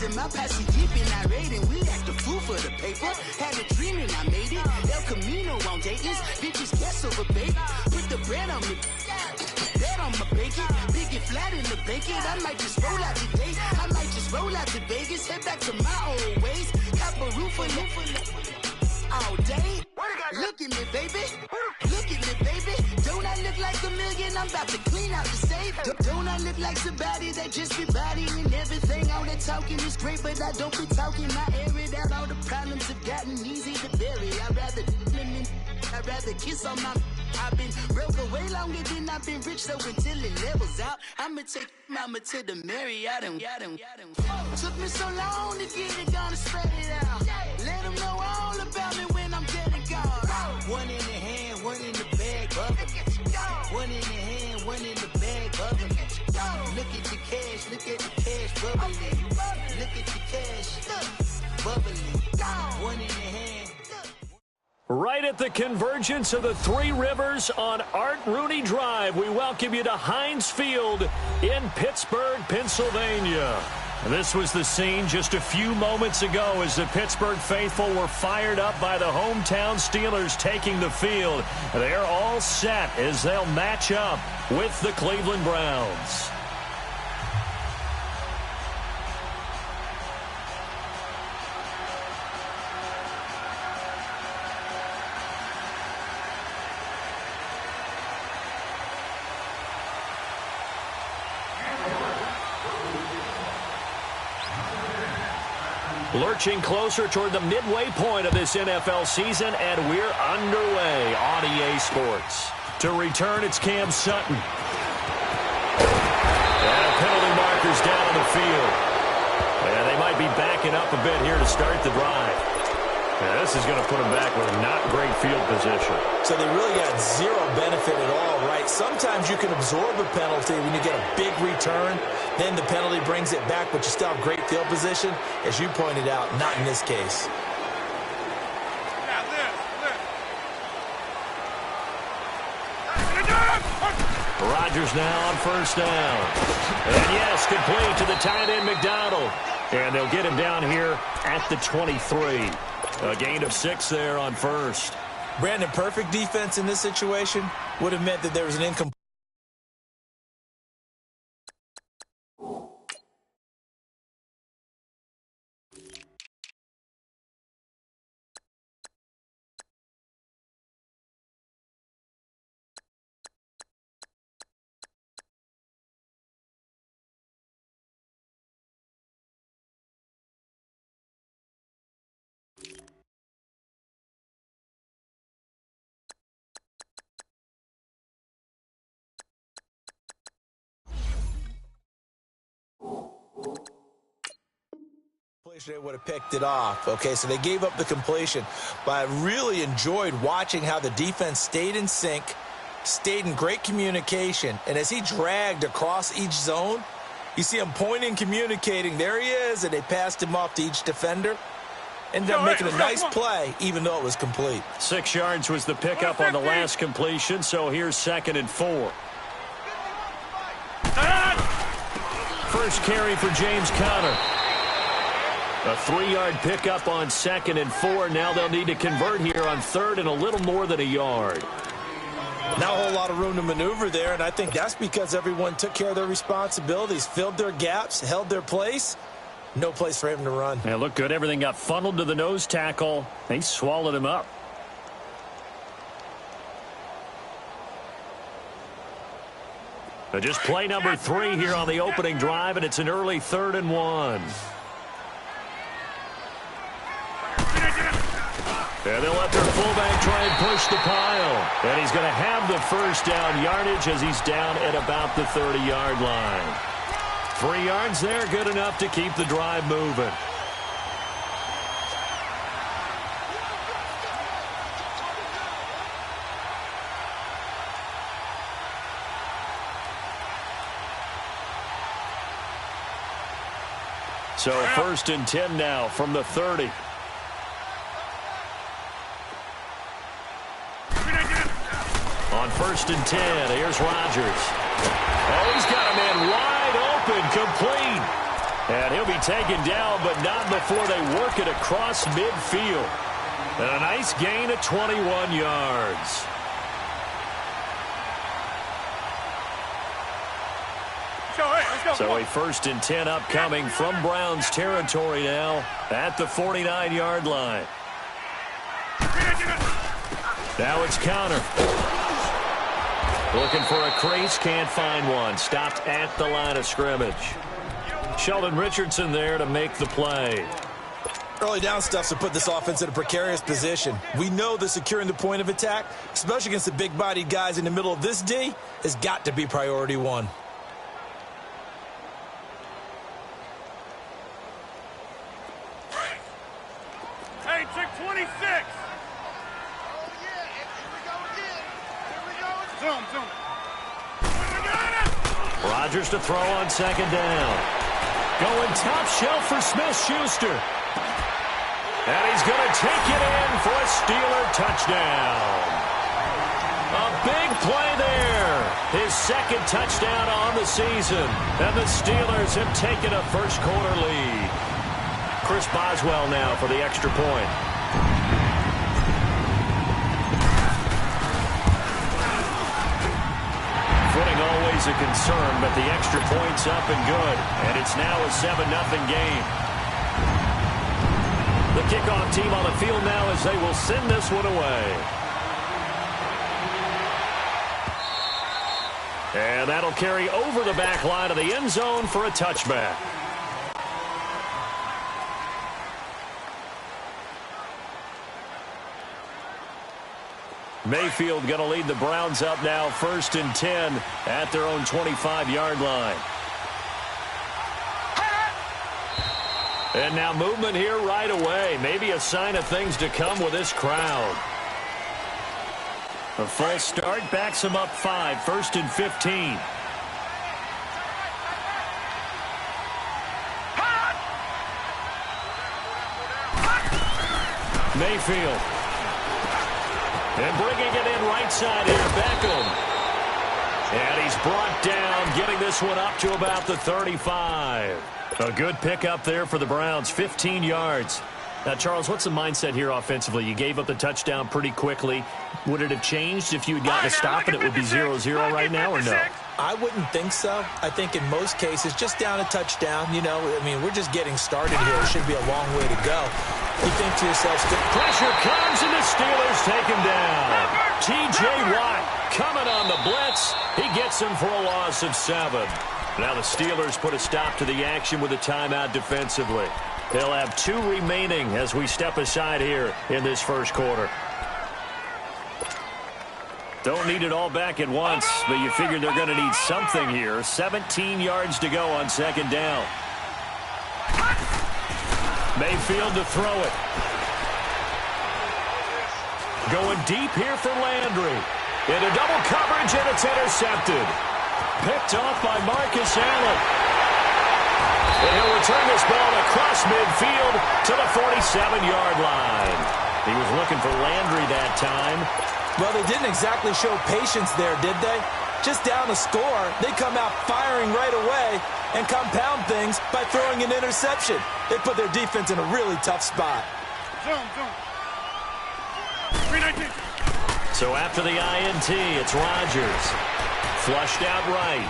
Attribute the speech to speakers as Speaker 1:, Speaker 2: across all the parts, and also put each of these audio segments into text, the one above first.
Speaker 1: Bitches in my posse deep and irate, and we act a fool for the paper. Had a dream and I made it. El Camino on Dayton's. Bitches guess over baby. Put the bread on me. Bet on my bacon. Big and flat in the bacon. I might just roll out today. I might just roll out to Vegas. Head back to my old ways. Have a roof for all day. Look at me, baby. Look at me, baby. Don't I look like a million? I'm about to clean out the safe. Don't I look like somebody that just be bodying everything? All that talking is great, but I don't be talking. I air it out. All the problems have gotten easy to bury. I'd rather kiss on my. I've been broke away longer than I've been rich, so until it levels out, I'ma take mama to the Marriott and took me so long to get it, gonna spread it out. Let them know all about me when I'm getting gone. One in the hand, one in the bag, bubbling. One in the hand, one in the bag, bubbling. Look at the cash, look at the cash, bubbling. Look at the cash, bubbling. One in the hand.
Speaker 2: Right at the convergence of the Three Rivers on Art Rooney Drive, we welcome you to Heinz Field in Pittsburgh, Pennsylvania. This was the scene just a few moments ago as the Pittsburgh faithful were fired up by the hometown Steelers taking the field. They're all set as they'll match up with the Cleveland Browns. Lurching closer toward the midway point of this NFL season, and we're underway on EA Sports. To return, it's Cam Sutton. And penalty markers down on the field. And they might be backing up a bit here to start the drive. Yeah, this is going to put them back with not great field position.
Speaker 3: So they really got zero benefit at all, right? Sometimes you can absorb a penalty when you get a big return. Then the penalty brings it back, but you still have great field position. As you pointed out, not in this case.
Speaker 2: Rodgers now on first down. And yes, complete to the tight end McDonald. And they'll get him down here at the 23. A gain of 6 there on first.
Speaker 3: Brandon, perfect defense in this situation would have meant that there was an incomplete. They would have picked it off. Okay, so they gave up the completion, but I really enjoyed watching how the defense stayed in sync, stayed in great communication, and as he dragged across each zone, you see him pointing, communicating. There he is, and they passed him off to each defender. Ended up making a nice play, even though it was complete.
Speaker 2: 6 yards was the pickup on the last completion, so here's 2nd and 4. First carry for James Conner. A 3-yard pickup on 2nd and 4. Now they'll need to convert here on 3rd and a little more than a yard.
Speaker 3: Not a whole lot of room to maneuver there, and I think that's because everyone took care of their responsibilities, filled their gaps, held their place. No place for him to run.
Speaker 2: Yeah, looked good. Everything got funneled to the nose tackle. They swallowed him up. Just play number 3 here on the opening drive, and it's an early 3rd and 1. And they'll let their fullback try and push the pile. And he's going to have the first down yardage as he's down at about the 30-yard line. 3 yards there, good enough to keep the drive moving. So 1st and 10 now from the 30. On 1st and 10, here's Rodgers. Oh, he's got a man wide open, complete. And he'll be taken down, but not before they work it across midfield. And a nice gain of 21 yards. So a 1st and 10 upcoming from Browns territory now at the 49-yard line. Now it's counter. Looking for a crease, can't find one. Stopped at the line of scrimmage. Sheldon Richardson there to make the play.
Speaker 3: Early down stuffs will put this offense in a precarious position. We know that securing the point of attack, especially against the big-bodied guys in the middle of this D, has got to be priority one.
Speaker 4: Hey, check 26. Zoom.
Speaker 2: Rodgers to throw on 2nd down. Going top shelf for Smith-Schuster. And he's going to take it in for a Steeler touchdown. A big play there. His 2nd touchdown on the season. And the Steelers have taken a first-quarter lead. Chris Boswell now for the extra point. Footing always a concern, but the extra point's up and good. And it's now a 7-0 game. The kickoff team on the field now as they will send this one away. And that'll carry over the back line of the end zone for a touchback. Mayfield going to lead the Browns up now 1st and 10 at their own 25-yard line. And now movement here right away. Maybe a sign of things to come with this crowd. A false start backs them up 5, 1st and 15. Mayfield. And bringing it in right side here, Beckham. And he's brought down, getting this one up to about the 35. A good pickup there for the Browns, 15 yards. Now, Charles, what's the mindset here offensively? You gave up the touchdown pretty quickly. Would it have changed if you had gotten a stop and it would be 0-0 right now, or no?
Speaker 3: I wouldn't think so. I think in most cases, just down a touchdown, you know, I mean, we're just getting started here. It should be a long way to go. You think to yourself,
Speaker 2: pressure comes and the Steelers take him down. T.J. Watt coming on the blitz. He gets him for a loss of 7. Now the Steelers put a stop to the action with a timeout defensively. They'll have 2 remaining as we step aside here in this first quarter. Don't need it all back at once, but you figure they're going to need something here. 17 yards to go on 2nd down. Mayfield to throw it. Going deep here for Landry. Into double coverage, and it's intercepted. Picked off by Marcus Allen. And he'll return this ball across midfield to the 47-yard line. He was looking for Landry that time.
Speaker 3: Well, they didn't exactly show patience there, did they? Just down a score, they come out firing right away and compound things by throwing an interception. They put their defense in a really tough spot.
Speaker 4: Zoom. 319.
Speaker 2: So after the INT, it's Rodgers. Flushed out right.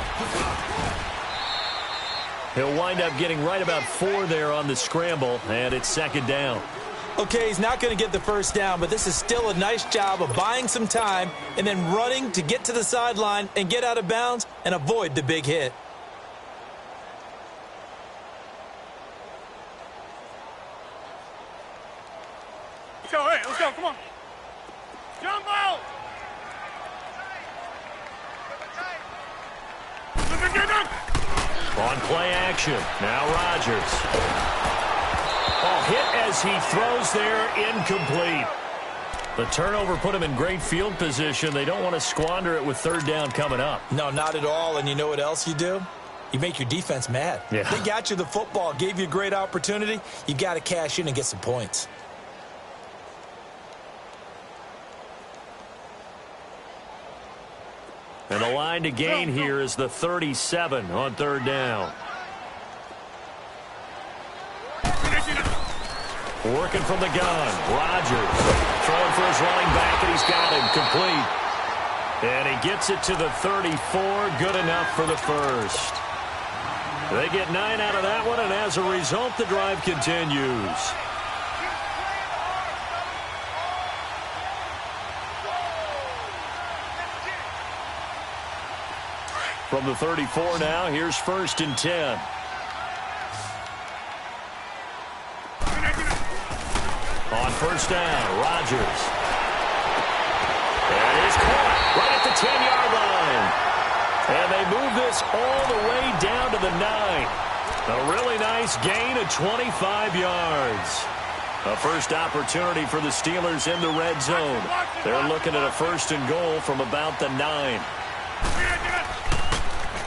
Speaker 2: He'll wind up getting right about 4 there on the scramble, and it's 2nd down.
Speaker 3: Okay, he's not going to get the first down, but this is still a nice job of buying some time and then running to get to the sideline and get out of bounds and avoid the big hit.
Speaker 4: Let's go, come on. Jumbo!
Speaker 2: On play action, now Rodgers. Oh, hit as he throws there, incomplete. The turnover put him in great field position. They don't want to squander it with 3rd down coming up.
Speaker 3: No, not at all. And you know what else you do? You make your defense mad.
Speaker 2: Yeah.
Speaker 3: They got you the football, gave you a great opportunity. You got to cash in and get some points.
Speaker 2: And the line to gain here is the 37 on 3rd down. Working from the gun. Rodgers throwing for his running back, and he's got him complete. And he gets it to the 34. Good enough for the first. They get 9 out of that one, and as a result, the drive continues. From the 34 now, here's 1st and 10. On 1st down, Rodgers. And he's caught right at the 10-yard line. And they move this all the way down to the 9. A really nice gain of 25 yards. A first opportunity for the Steelers in the red zone. They're looking at a 1st and goal from about the 9.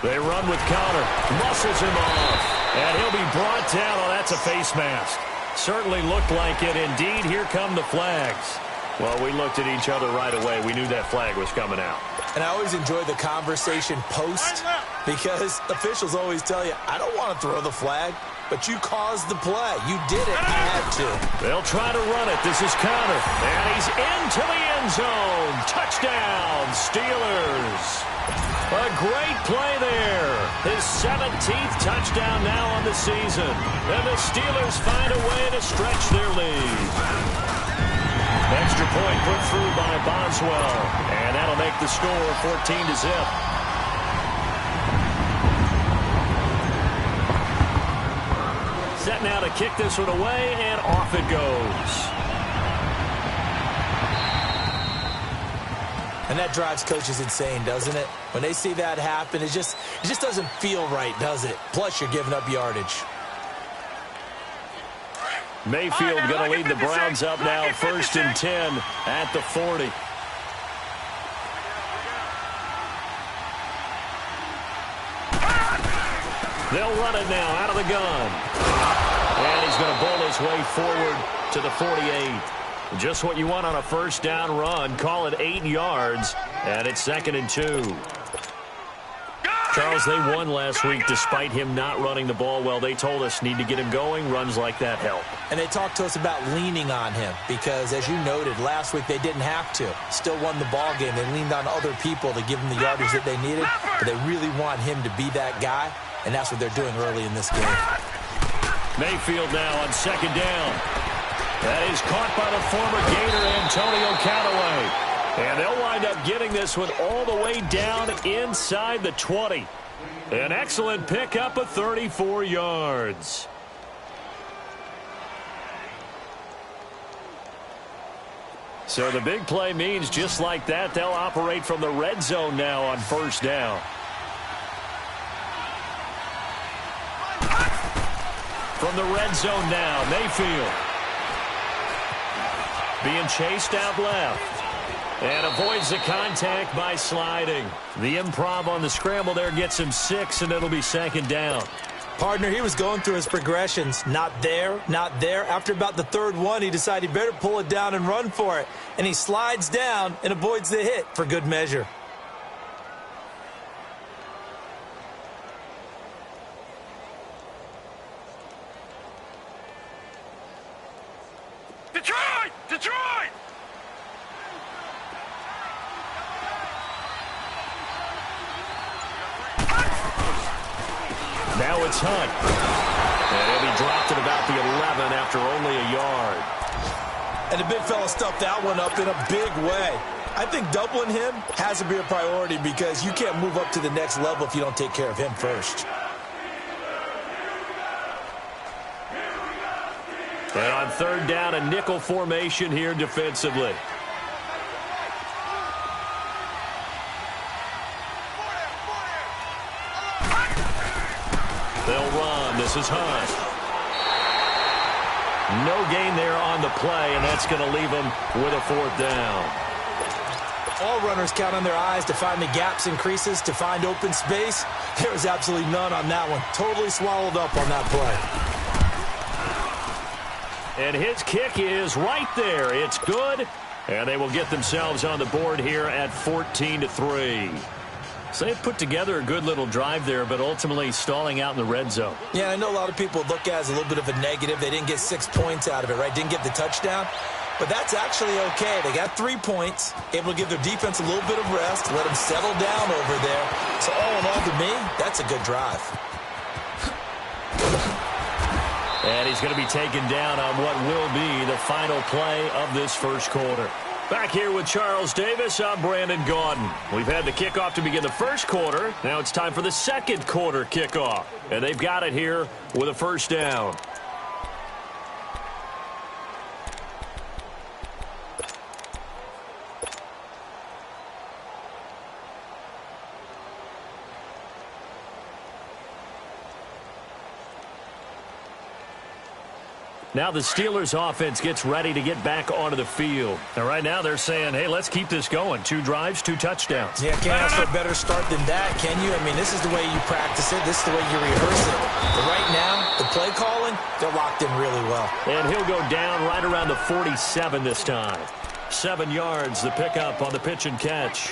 Speaker 2: They run with Connor. Muscles him off. And he'll be brought down. Oh, that's a face mask. Certainly looked like it. Indeed, here come the flags. Well, we looked at each other right away. We knew that flag was coming out.
Speaker 3: And I always enjoy the conversation post because officials always tell you, I don't want to throw the flag, but you caused the play. You did it. You had to.
Speaker 2: They'll try to run it. This is Connor. And he's into the end zone. Touchdown, Steelers. A great play there. His 17th touchdown now on the season. And the Steelers find a way to stretch their lead. Extra point put through by Boswell. And that'll make the score 14-0. Set now to kick this one away, and off it goes.
Speaker 3: And that drives coaches insane, doesn't it? When they see that happen, it just doesn't feel right, does it? Plus, you're giving up yardage.
Speaker 2: Mayfield going to lead the Browns up now, 1st and 10 at the 40. They'll run it now out of the gun. And he's going to bowl his way forward to the 48. Just what you want on a 1st down run. Call it 8 yards, and it's 2nd and 2. Charles, they won last week despite him not running the ball well. They told us need to get him going. Runs like that help.
Speaker 3: And they talked to us about leaning on him because, as you noted, last week they didn't have to. Still won the ball game. They leaned on other people to give them the yardage that they needed, but they really want him to be that guy, and that's what they're doing early in this game.
Speaker 2: Mayfield now on 2nd down. That is caught by the former Gator, Antonio Callaway. And they'll wind up getting this one all the way down inside the 20. An excellent pickup of 34 yards. So the big play means just like that, they'll operate from the red zone now on 1st down. From the red zone now, Mayfield. Being chased out left. And avoids the contact by sliding. The improv on the scramble there gets him 6, and it'll be 2nd down.
Speaker 3: Partner, he was going through his progressions. Not there, not there. After about the 3rd one, he decided he better pull it down and run for it. And he slides down and avoids the hit for good measure.
Speaker 4: Detroit! Detroit!
Speaker 2: Now it's Hunt. And he'll be dropped at about the 11 after only a yard.
Speaker 3: And the big fella stuffed that one up in a big way. I think doubling him has to be a priority because you can't move up to the next level if you don't take care of him first.
Speaker 2: And on 3rd down, a nickel formation here defensively. They'll run. This is Hunt. No gain there on the play, and that's going to leave them with a 4th down.
Speaker 3: All runners count on their eyes to find the gaps and creases, to find open space. There was absolutely none on that one. Totally swallowed up on that play.
Speaker 2: And his kick is right there. It's good, and they will get themselves on the board here at 14-3. So they put together a good little drive there, but ultimately stalling out in the red zone.
Speaker 3: Yeah, I know a lot of people look at it as a little bit of a negative. They didn't get 6 points out of it, right? Didn't get the touchdown. But that's actually okay. They got 3 points, able to give their defense a little bit of rest, let them settle down over there. So all in all, to me, that's a good drive.
Speaker 2: And he's going to be taken down on what will be the final play of this first quarter. Back here with Charles Davis, I'm Brandon Gaudin. We've had the kickoff to begin the first quarter. Now it's time for the second quarter kickoff. And they've got it here with a first down. Now the Steelers offense gets ready to get back onto the field. And right now they're saying, hey, let's keep this going. 2 drives, 2 touchdowns.
Speaker 3: Yeah, can't ask for a better start than that, can you? I mean, this is the way you practice it. This is the way you rehearse it. But right now, the play calling, they're locked in really well.
Speaker 2: And he'll go down right around the 47 this time. 7 yards, the pickup on the pitch and catch.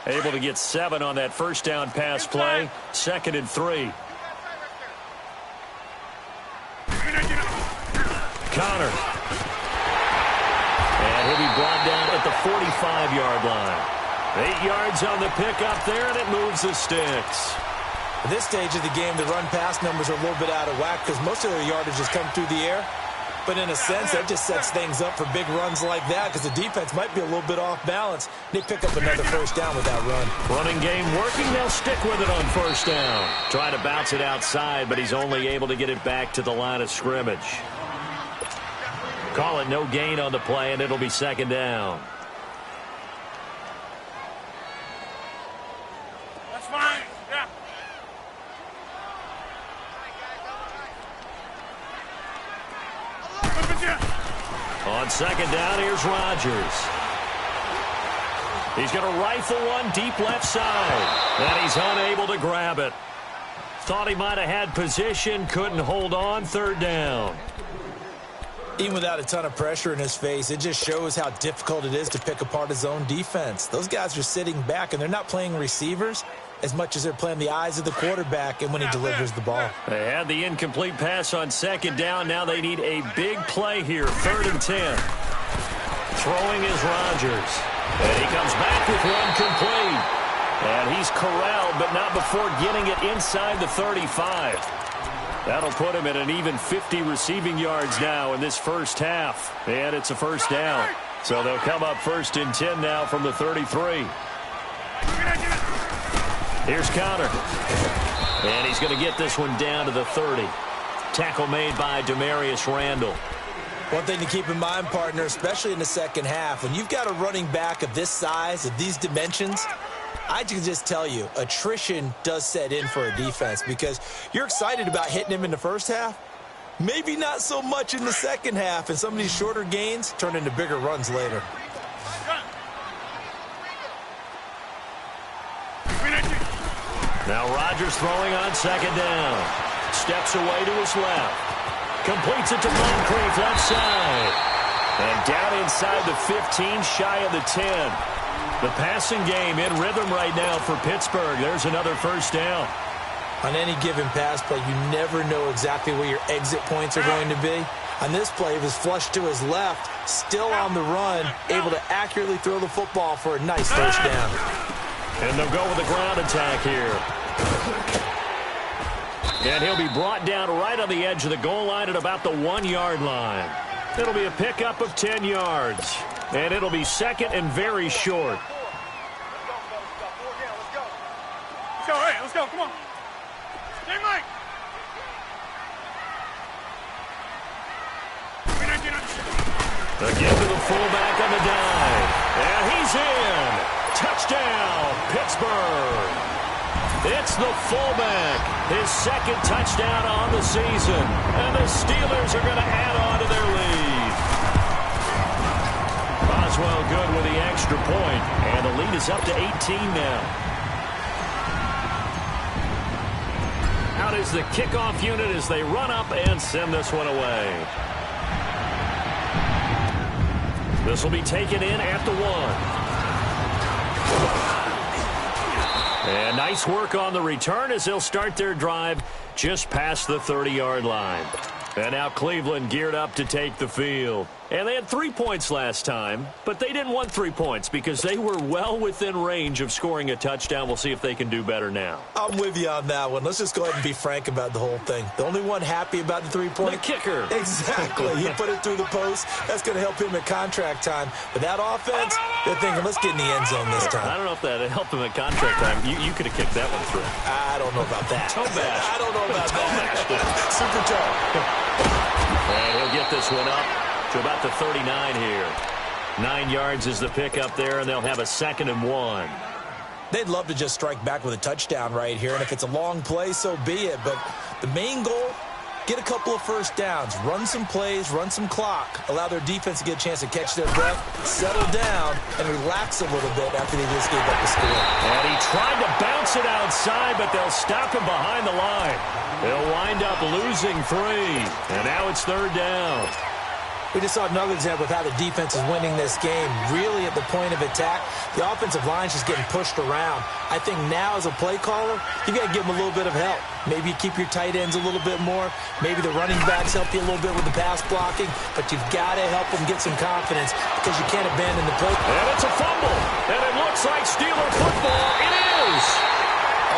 Speaker 2: Able to get 7 on that first down pass play. 2nd and 3. Connor. And he'll be brought down at the 45-yard line. 8 yards on the pickup there, and it moves the sticks.
Speaker 3: At this stage of the game, the run-pass numbers are a little bit out of whack because most of their yardage has come through the air. But in a sense, that just sets things up for big runs like that because the defense might be a little bit off balance. They pick up another first down with that run.
Speaker 2: Running game working. They'll stick with it on first down. Trying to bounce it outside, but he's only able to get it back to the line of scrimmage. Call it no gain on the play, and it'll be 2nd down.
Speaker 4: That's fine. Yeah.
Speaker 2: On 2nd down, here's Rodgers. He's going to rifle one deep left side. And he's unable to grab it. Thought he might have had position, couldn't hold on. 3rd down.
Speaker 3: Even without a ton of pressure in his face, it just shows how difficult it is to pick apart his own defense. Those guys are sitting back, and they're not playing receivers as much as they're playing the eyes of the quarterback and when he delivers the ball.
Speaker 2: They had the incomplete pass on 2nd down. Now they need a big play here. 3rd and 10. Throwing is Rodgers. And he comes back with one complete. And he's corralled, but not before getting it inside the 35. That'll put him at an even 50 receiving yards now in this first half. And it's a first down. So they'll come up 1st and 10 now from the 33. Here's Connor. And he's going to get this one down to the 30. Tackle made by Demarius Randall.
Speaker 3: One thing to keep in mind, partner, especially in the second half, when you've got a running back of this size, of these dimensions, I can just tell you, attrition does set in for a defense because you're excited about hitting him in the first half. Maybe not so much in the second half, and some of these shorter gains turn into bigger runs later.
Speaker 2: Now Rodgers throwing on 2nd down. Steps away to his left. Completes it to Moncrief left side. And down inside the 15, shy of the 10. The passing game in rhythm right now for Pittsburgh. There's another first down.
Speaker 3: On any given pass play, you never know exactly where your exit points are going to be. On this play, it was flushed to his left, still on the run, able to accurately throw the football for a nice first down.
Speaker 2: And they'll go with a ground attack here. And he'll be brought down right on the edge of the goal line at about the 1-yard line. It'll be a pickup of 10 yards. And it'll be 2nd and very short.
Speaker 4: Let's go, hey, let's go, come on. Hey, Mike.
Speaker 2: Again to the fullback on the dive. And he's in. Touchdown, Pittsburgh. It's the fullback, his 2nd touchdown on the season. And the Steelers are going to add on to their lead. Boswell good with the extra point. And the lead is up to 18 now. what is the kickoff unit as they run up and send this one away. This will be taken in at the 1. And nice work on the return as they'll start their drive just past the 30-yard line. And now Cleveland geared up to take the field. And they had 3 points last time, but they didn't want 3 points because they were well within range of scoring a touchdown. We'll see if they can do better now.
Speaker 3: I'm with you on that one. Let's just go ahead and be frank about the whole thing. The only one happy about the 3-point?
Speaker 2: The kicker.
Speaker 3: Exactly. He put it through the post. That's going to help him at contract time. But that offense, they're thinking, let's get in the end zone this time.
Speaker 2: I don't know if that helped him at contract time. You could have kicked that one through.
Speaker 3: I don't know about that.
Speaker 2: Toe bash.
Speaker 3: I don't know about that. Super toe.
Speaker 2: And he'll get this one up to about the 39 here. 9 yards is the pickup there, and they'll have a 2nd and 1.
Speaker 3: They'd love to just strike back with a touchdown right here, and if it's a long play, so be it. But the main goal, get a couple of first downs, run some plays, run some clock, allow their defense to get a chance to catch their breath, settle down, and relax a little bit after they just gave up the score.
Speaker 2: And he tried to bounce it outside, but they'll stop him behind the line. They'll wind up losing 3, and now it's 3rd down.
Speaker 3: We just saw another example of how the defense is winning this game. Really at the point of attack, the offensive line's just getting pushed around. I think now as a play caller, you got to give them a little bit of help. Maybe you keep your tight ends a little bit more. Maybe the running backs help you a little bit with the pass blocking. But you've got to help them get some confidence because you can't abandon the play.
Speaker 2: And it's a fumble. And it looks like Steeler football. It is.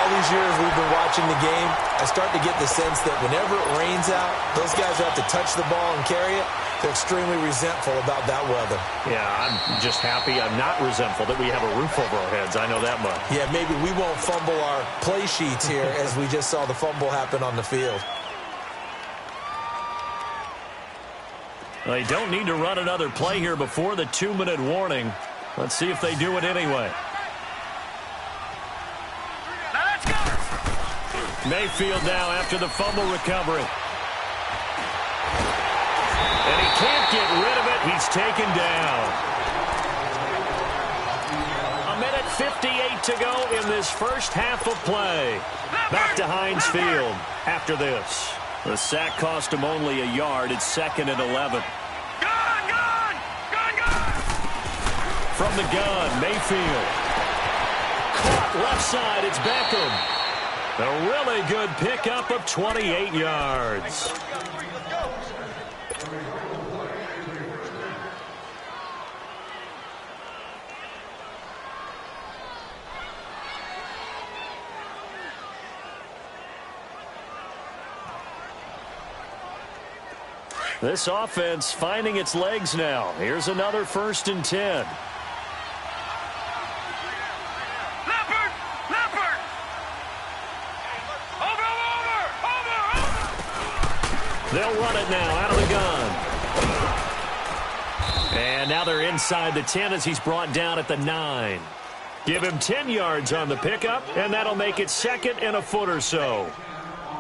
Speaker 3: All these years we've been watching the game, I start to get the sense that whenever it rains out, those guys have to touch the ball and carry it. They're extremely resentful about that weather.
Speaker 2: Yeah, I'm just happy. I'm not resentful that we have a roof over our heads. I know that much.
Speaker 3: Yeah, maybe we won't fumble our play sheets here as we just saw the fumble happen on the field.
Speaker 2: They don't need to run another play here before the 2-minute warning. Let's see if they do it anyway. Mayfield now after the fumble recovery. And he can't get rid of it. He's taken down. 1:58 to go in this first half of play. Back to Heinz Field after this. The sack cost him only a yard. It's 2nd and 11. From the gun, Mayfield. Caught left side. It's Beckham. A really good pickup of 28 yards. This offense finding its legs now. Here's another 1st and 10. They'll run it now out of the gun. And now they're inside the 10 as he's brought down at the 9. Give him 10 yards on the pickup, and that'll make it 2nd and a foot or so.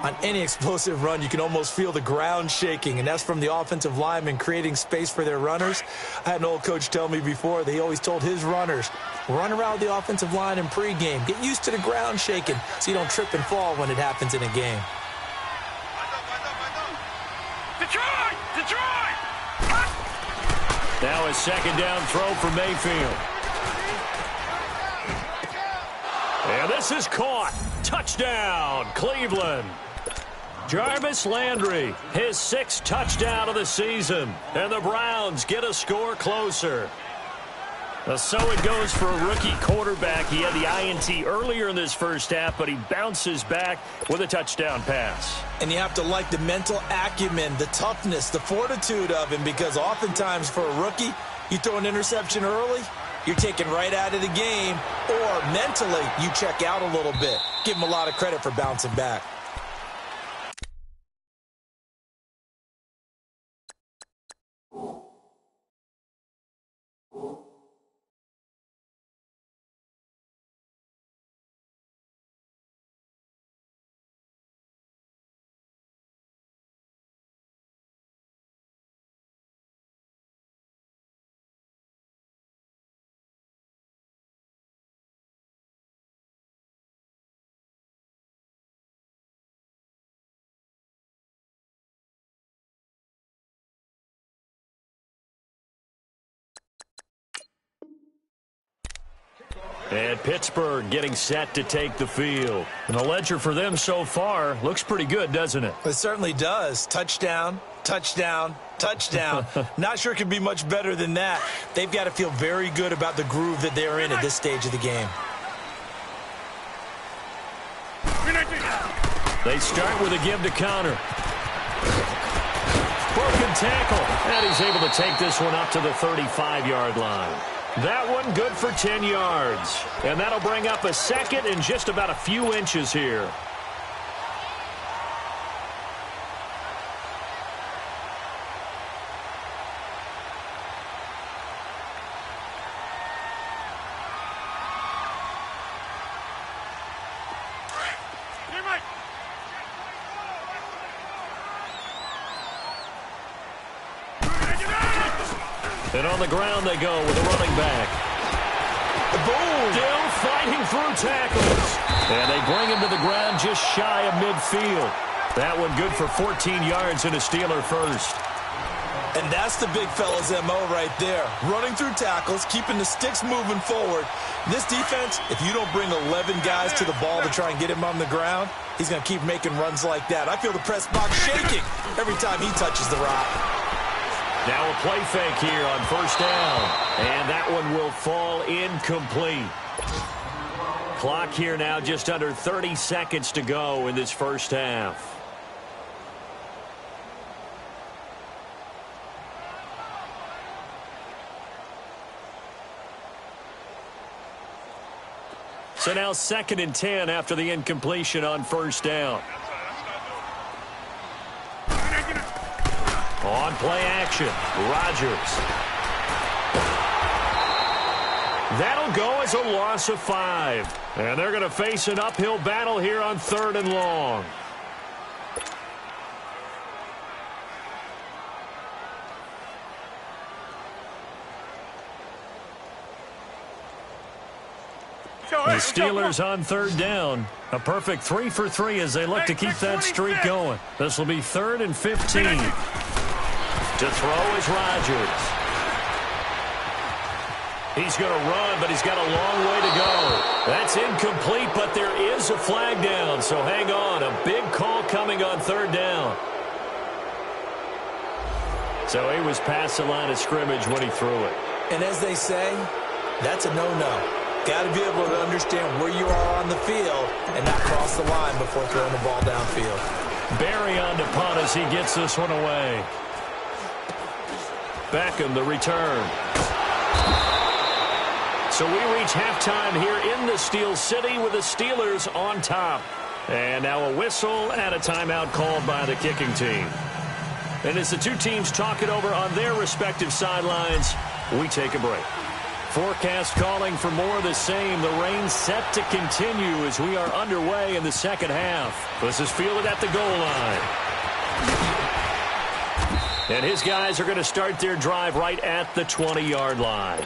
Speaker 3: On any explosive run, you can almost feel the ground shaking, and that's from the offensive linemen creating space for their runners. I had an old coach tell me before that he always told his runners, run around the offensive line in pregame. Get used to the ground shaking so you don't trip and fall when it happens in a game.
Speaker 4: Detroit!
Speaker 2: Now a 2nd down throw for Mayfield. And this is caught. Touchdown, Cleveland. Jarvis Landry, his 6th touchdown of the season. And the Browns get a score closer. So it goes for a rookie quarterback. He had the INT earlier in this first half, but he bounces back with a touchdown pass.
Speaker 3: And you have to like the mental acumen, the toughness, the fortitude of him, because oftentimes for a rookie, you throw an interception early, you're taken right out of the game, or mentally you check out a little bit. Give him a lot of credit for bouncing back.
Speaker 2: And Pittsburgh getting set to take the field. And the ledger for them so far looks pretty good, doesn't it?
Speaker 3: It certainly does. Touchdown, touchdown, touchdown. Not sure it could be much better than that. They've got to feel very good about the groove that they're in at this stage of the game.
Speaker 2: They start with a give to counter. Broken tackle. And he's able to take this one up to the 35-yard line. That one good for 10 yards. And that'll bring up a second and just about a few inches here. And on the ground they go with a running back.
Speaker 3: Boom!
Speaker 2: Still fighting through tackles. And they bring him to the ground just shy of midfield. That one good for 14 yards and a Steeler first.
Speaker 3: And that's the big fella's MO right there. Running through tackles, keeping the sticks moving forward. This defense, if you don't bring 11 guys to the ball to try and get him on the ground, he's going to keep making runs like that. I feel the press box shaking every time he touches the rock.
Speaker 2: Now a play fake here on first down. And that one will fall incomplete. Clock here now just under 30 seconds to go in this first half. So now 2nd and 10 after the incompletion on first down. On play action, Rodgers. That'll go as a loss of 5. And they're going to face an uphill battle here on 3rd and long. The Steelers on 3rd down. A perfect 3 for 3 as they look to keep that streak going. This will be 3rd and 15. To throw is Rodgers. He's going to run, but he's got a long way to go. That's incomplete, but there is a flag down, so hang on. A big call coming on 3rd down. So he was past the line of scrimmage when he threw it.
Speaker 3: And as they say, that's a no-no. Got to be able to understand where you are on the field and not cross the line before throwing the ball downfield.
Speaker 2: Barry on to punt as he gets this one away. Beckham the return. So we reach halftime here in the Steel City with the Steelers on top. And now a whistle and a timeout called by the kicking team. And as the two teams talk it over on their respective sidelines, we take a break. Forecast calling for more of the same. The rain set to continue as we are underway in the second half. This is fielded at the goal line. And his guys are going to start their drive right at the 20-yard line.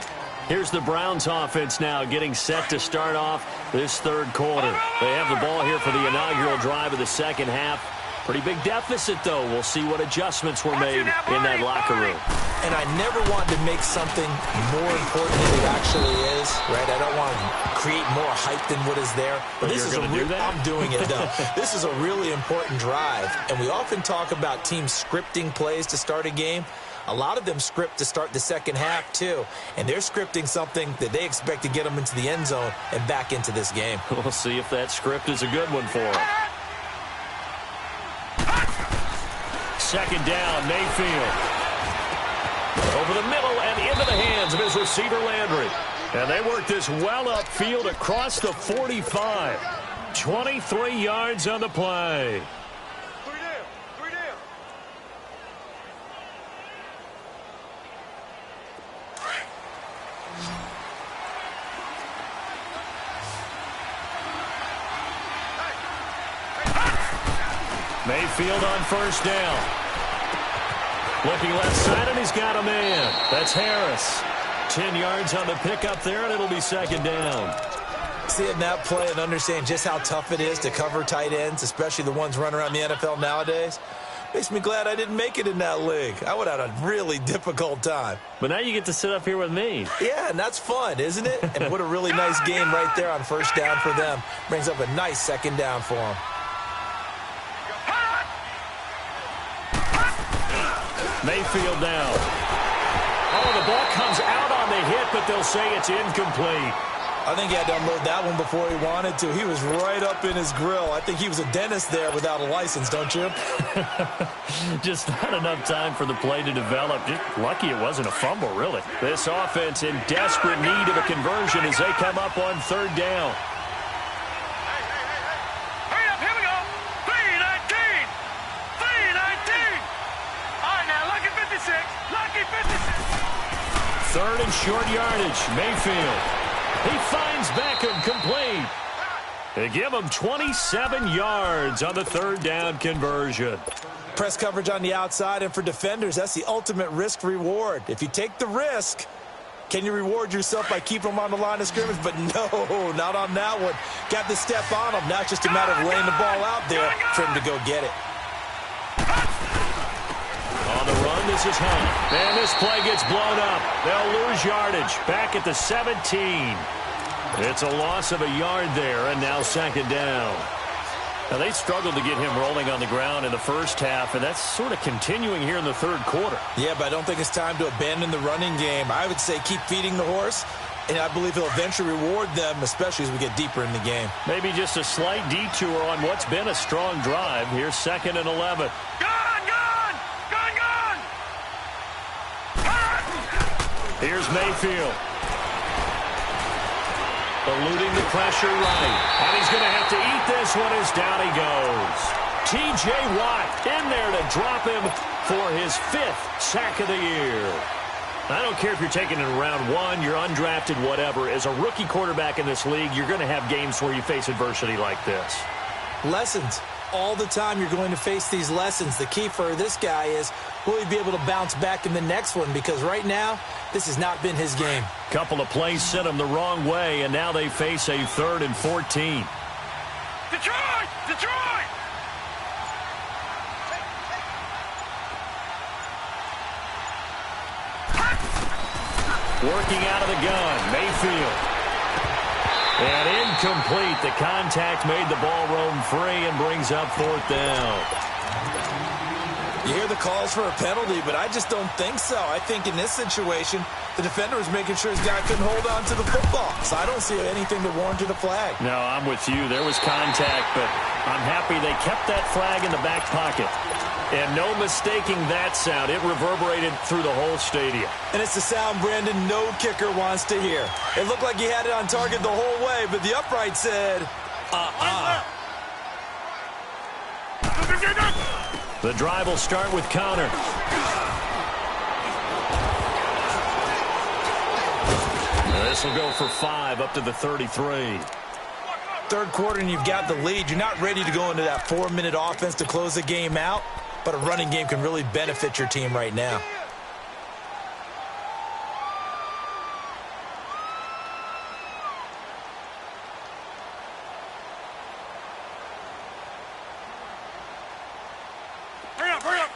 Speaker 2: Here's the Browns offense now getting set to start off this 3rd quarter. They have the ball here for the inaugural drive of the second half. Pretty big deficit, though. We'll see what adjustments were made in that locker room.
Speaker 3: And I never want to make something more important than it actually is, right? I don't want to create more hype than what is there. But this is I'm doing it, though. This is a really important drive. And we often talk about teams scripting plays to start a game. A lot of them script to start the second half, too. And they're scripting something that they expect to get them into the end zone and back into this game.
Speaker 2: We'll see if that script is a good one for them. 2nd down, Mayfield. Over the middle and into the hands of his receiver, Landry. And they work this well upfield across the 45. 23 yards on the play. Mayfield on first down. Looking left side, and he's got a man. That's Harris. 10 yards on the pickup there, and it'll be 2nd down.
Speaker 3: Seeing that play and understand just how tough it is to cover tight ends, especially the ones running around the NFL nowadays. Makes me glad I didn't make it in that league. I would have had a really difficult time.
Speaker 2: But now you get to sit up here with me.
Speaker 3: Yeah, and that's fun, isn't it? And what a really nice game right there on first down for them. Brings up a nice second down for them.
Speaker 2: Mayfield now. Oh, the ball comes out on the hit, but they'll say it's incomplete.
Speaker 3: I think he had to unload that one before he wanted to. He was right up in his grill. I think he was a dentist there without a license, don't you?
Speaker 2: Just not enough time for the play to develop. Just lucky it wasn't a fumble, really. This offense in desperate need of a conversion as they come up on third down.
Speaker 4: Hurry up, here we go. 3-19. 3-19. All right, now, lucky 56. Lucky 56.
Speaker 2: Third and short yardage. Mayfield. He finds Beckham complete. They give him 27 yards on the third down conversion.
Speaker 3: Press coverage on the outside, and for defenders, that's the ultimate risk-reward. If you take the risk, can you reward yourself by keeping them on the line of scrimmage? But no, not on that one. Got the step on them. Now it's just a matter of laying the ball out there for him to go get it.
Speaker 2: On the run, this is Hunt. And this play gets blown up. They'll lose yardage. Back at the 17. It's a loss of a yard there, and now second down. Now, they struggled to get him rolling on the ground in the first half, and that's sort of continuing here in the third quarter.
Speaker 3: Yeah, but I don't think it's time to abandon the running game. I would say keep feeding the horse, and I believe he'll eventually reward them, especially as we get deeper in the game.
Speaker 2: Maybe just a slight detour on what's been a strong drive. Here's 2nd and 11. Here's Mayfield. Eluding the pressure right. And he's going to have to eat this one as down he goes. T.J. Watt in there to drop him for his 5th sack of the year. I don't care if you're taking it in round 1, you're undrafted, whatever. As a rookie quarterback in this league, you're going to have games where you face adversity like this.
Speaker 3: Lessons. All the time you're going to face these lessons. The key for this guy is, will he be able to bounce back in the next one? Because right now, this has not been his game.
Speaker 2: Couple of plays sent him the wrong way, and now they face a 3rd and 14.
Speaker 4: Detroit! Detroit!
Speaker 2: Working out of the gun, Mayfield. And incomplete. The contact made the ball roam free and brings up 4th down.
Speaker 3: You hear the calls for a penalty, but I just don't think so. I think in this situation, the defender was making sure his guy couldn't hold on to the football. So I don't see anything to warrant a flag.
Speaker 2: No, I'm with you. There was contact, but I'm happy they kept that flag in the back pocket. And no mistaking that sound. It reverberated through the whole stadium.
Speaker 3: And it's the sound Brandon no kicker wants to hear. It looked like he had it on target the whole way, but the upright said,
Speaker 2: The drive will start with Connor. This will go for 5 up to the 33.
Speaker 3: Third quarter and you've got the lead. You're not ready to go into that 4-minute offense to close the game out, but a running game can really benefit your team right now.
Speaker 4: Hurry up, hurry up!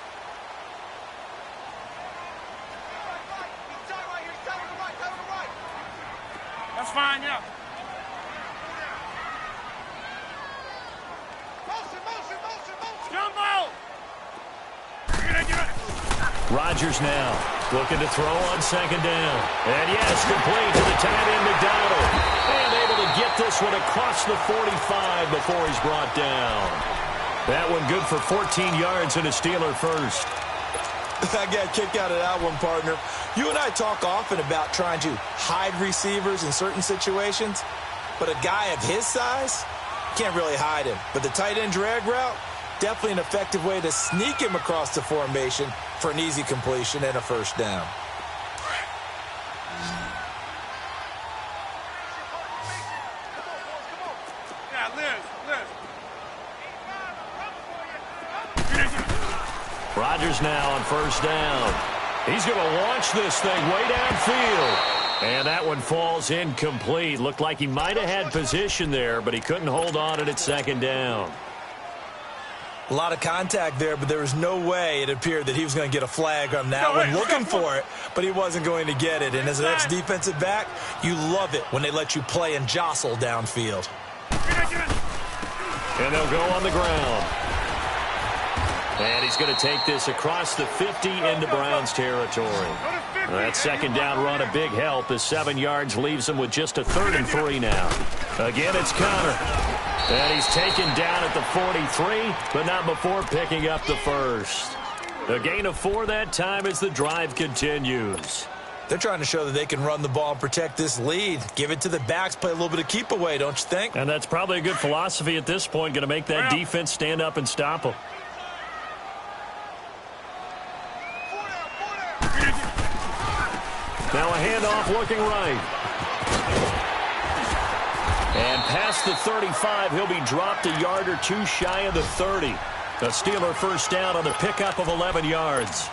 Speaker 4: That's fine, yeah.
Speaker 2: Rodgers now looking to throw on second down. And yes, complete to the tight end McDonald. And able to get this one across the 45 before he's brought down. That one good for 14 yards and a Steeler first.
Speaker 3: I got a kick out of that one, partner. You and I talk often about trying to hide receivers in certain situations, but a guy of his size, can't really hide him. But the tight end drag route, definitely an effective way to sneak him across the formation for an easy completion and a first down.
Speaker 4: Yeah, Liz.
Speaker 2: Rodgers now on first down. He's going to launch this thing way downfield. And that one falls incomplete. Looked like he might have had position there, but he couldn't hold on at second down.
Speaker 3: A lot of contact there, but there was no way it appeared that he was going to get a flag on that one. Looking for it, but he wasn't going to get it. And as an ex-defensive back, you love it when they let you play and jostle downfield.
Speaker 2: And they'll go on the ground. And he's going to take this across the 50 into Browns territory. That second down run a big help as 7 yards leaves him with just a 3rd and 3 now. Again, it's Connor. And he's taken down at the 43, but not before picking up the first. A gain of 4 that time as the drive continues.
Speaker 3: They're trying to show that they can run the ball and protect this lead. Give it to the backs, play a little bit of keep away, don't you think?
Speaker 2: And that's probably a good philosophy at this point, going to make that defense stand up and stop them. Now a handoff looking right. And past the 35, he'll be dropped a yard or 2 shy of the 30. A Steeler first down on the pickup of 11 yards.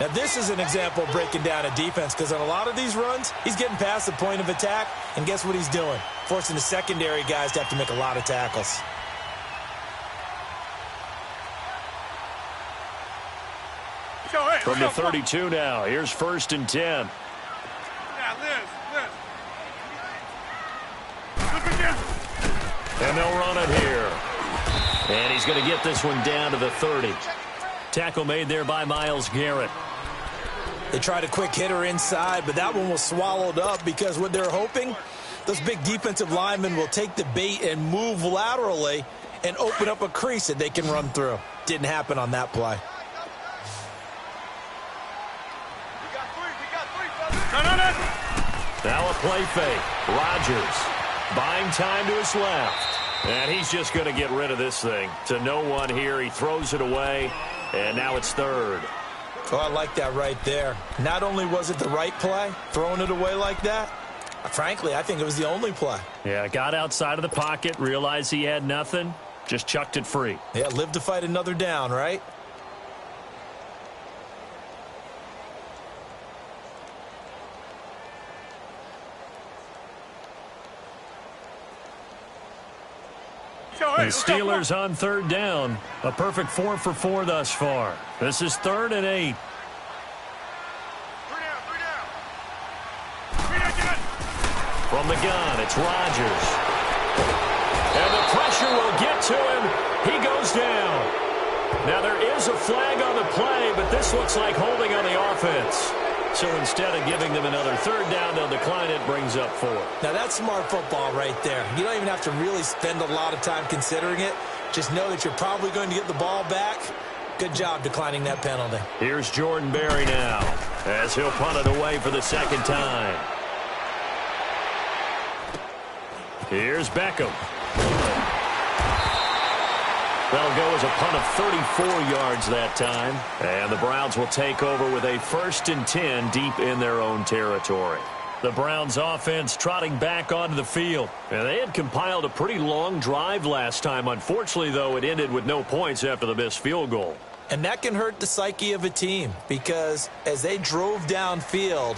Speaker 3: Now this is an example of breaking down a defense, because on a lot of these runs, he's getting past the point of attack, and guess what he's doing? Forcing the secondary guys to have to make a lot of tackles.
Speaker 2: From the 32 now, here's 1st and 10. And they'll run it here. And he's going to get this one down to the 30. Tackle made there by Myles Garrett.
Speaker 3: They tried a quick hitter inside, but that one was swallowed up because what they're hoping, those big defensive linemen will take the bait and move laterally and open up a crease that they can run through. Didn't happen on that play.
Speaker 2: Now a play fake. Rodgers buying time to his left. And he's just going to get rid of this thing. To no one here. He throws it away. And now it's 3rd.
Speaker 3: Oh, I like that right there. Not only was it the right play, throwing it away like that, frankly, I think it was the only play.
Speaker 2: Yeah, got outside of the pocket, realized he had nothing, just chucked it free.
Speaker 3: Yeah, live to fight another down, right?
Speaker 2: The Steelers on 3rd down. A perfect 4 for 4 thus far. This is 3rd and 8. From the gun, it's Rodgers. And the pressure will get to him. He goes down. Now there is a flag on the play, but this looks like holding on the offense. So instead of giving them another 3rd down, they'll decline it, brings up 4.
Speaker 3: Now that's smart football right there. You don't even have to really spend a lot of time considering it. Just know that you're probably going to get the ball back. Good job declining that penalty.
Speaker 2: Here's Jordan Berry now as he'll punt it away for the 2nd time. Here's Beckham. That'll go as a punt of 34 yards that time. And the Browns will take over with a 1st and 10 deep in their own territory. The Browns offense trotting back onto the field. And they had compiled a pretty long drive last time. Unfortunately, though, it ended with no points after the missed field goal.
Speaker 3: And that can hurt the psyche of a team, because as they drove downfield,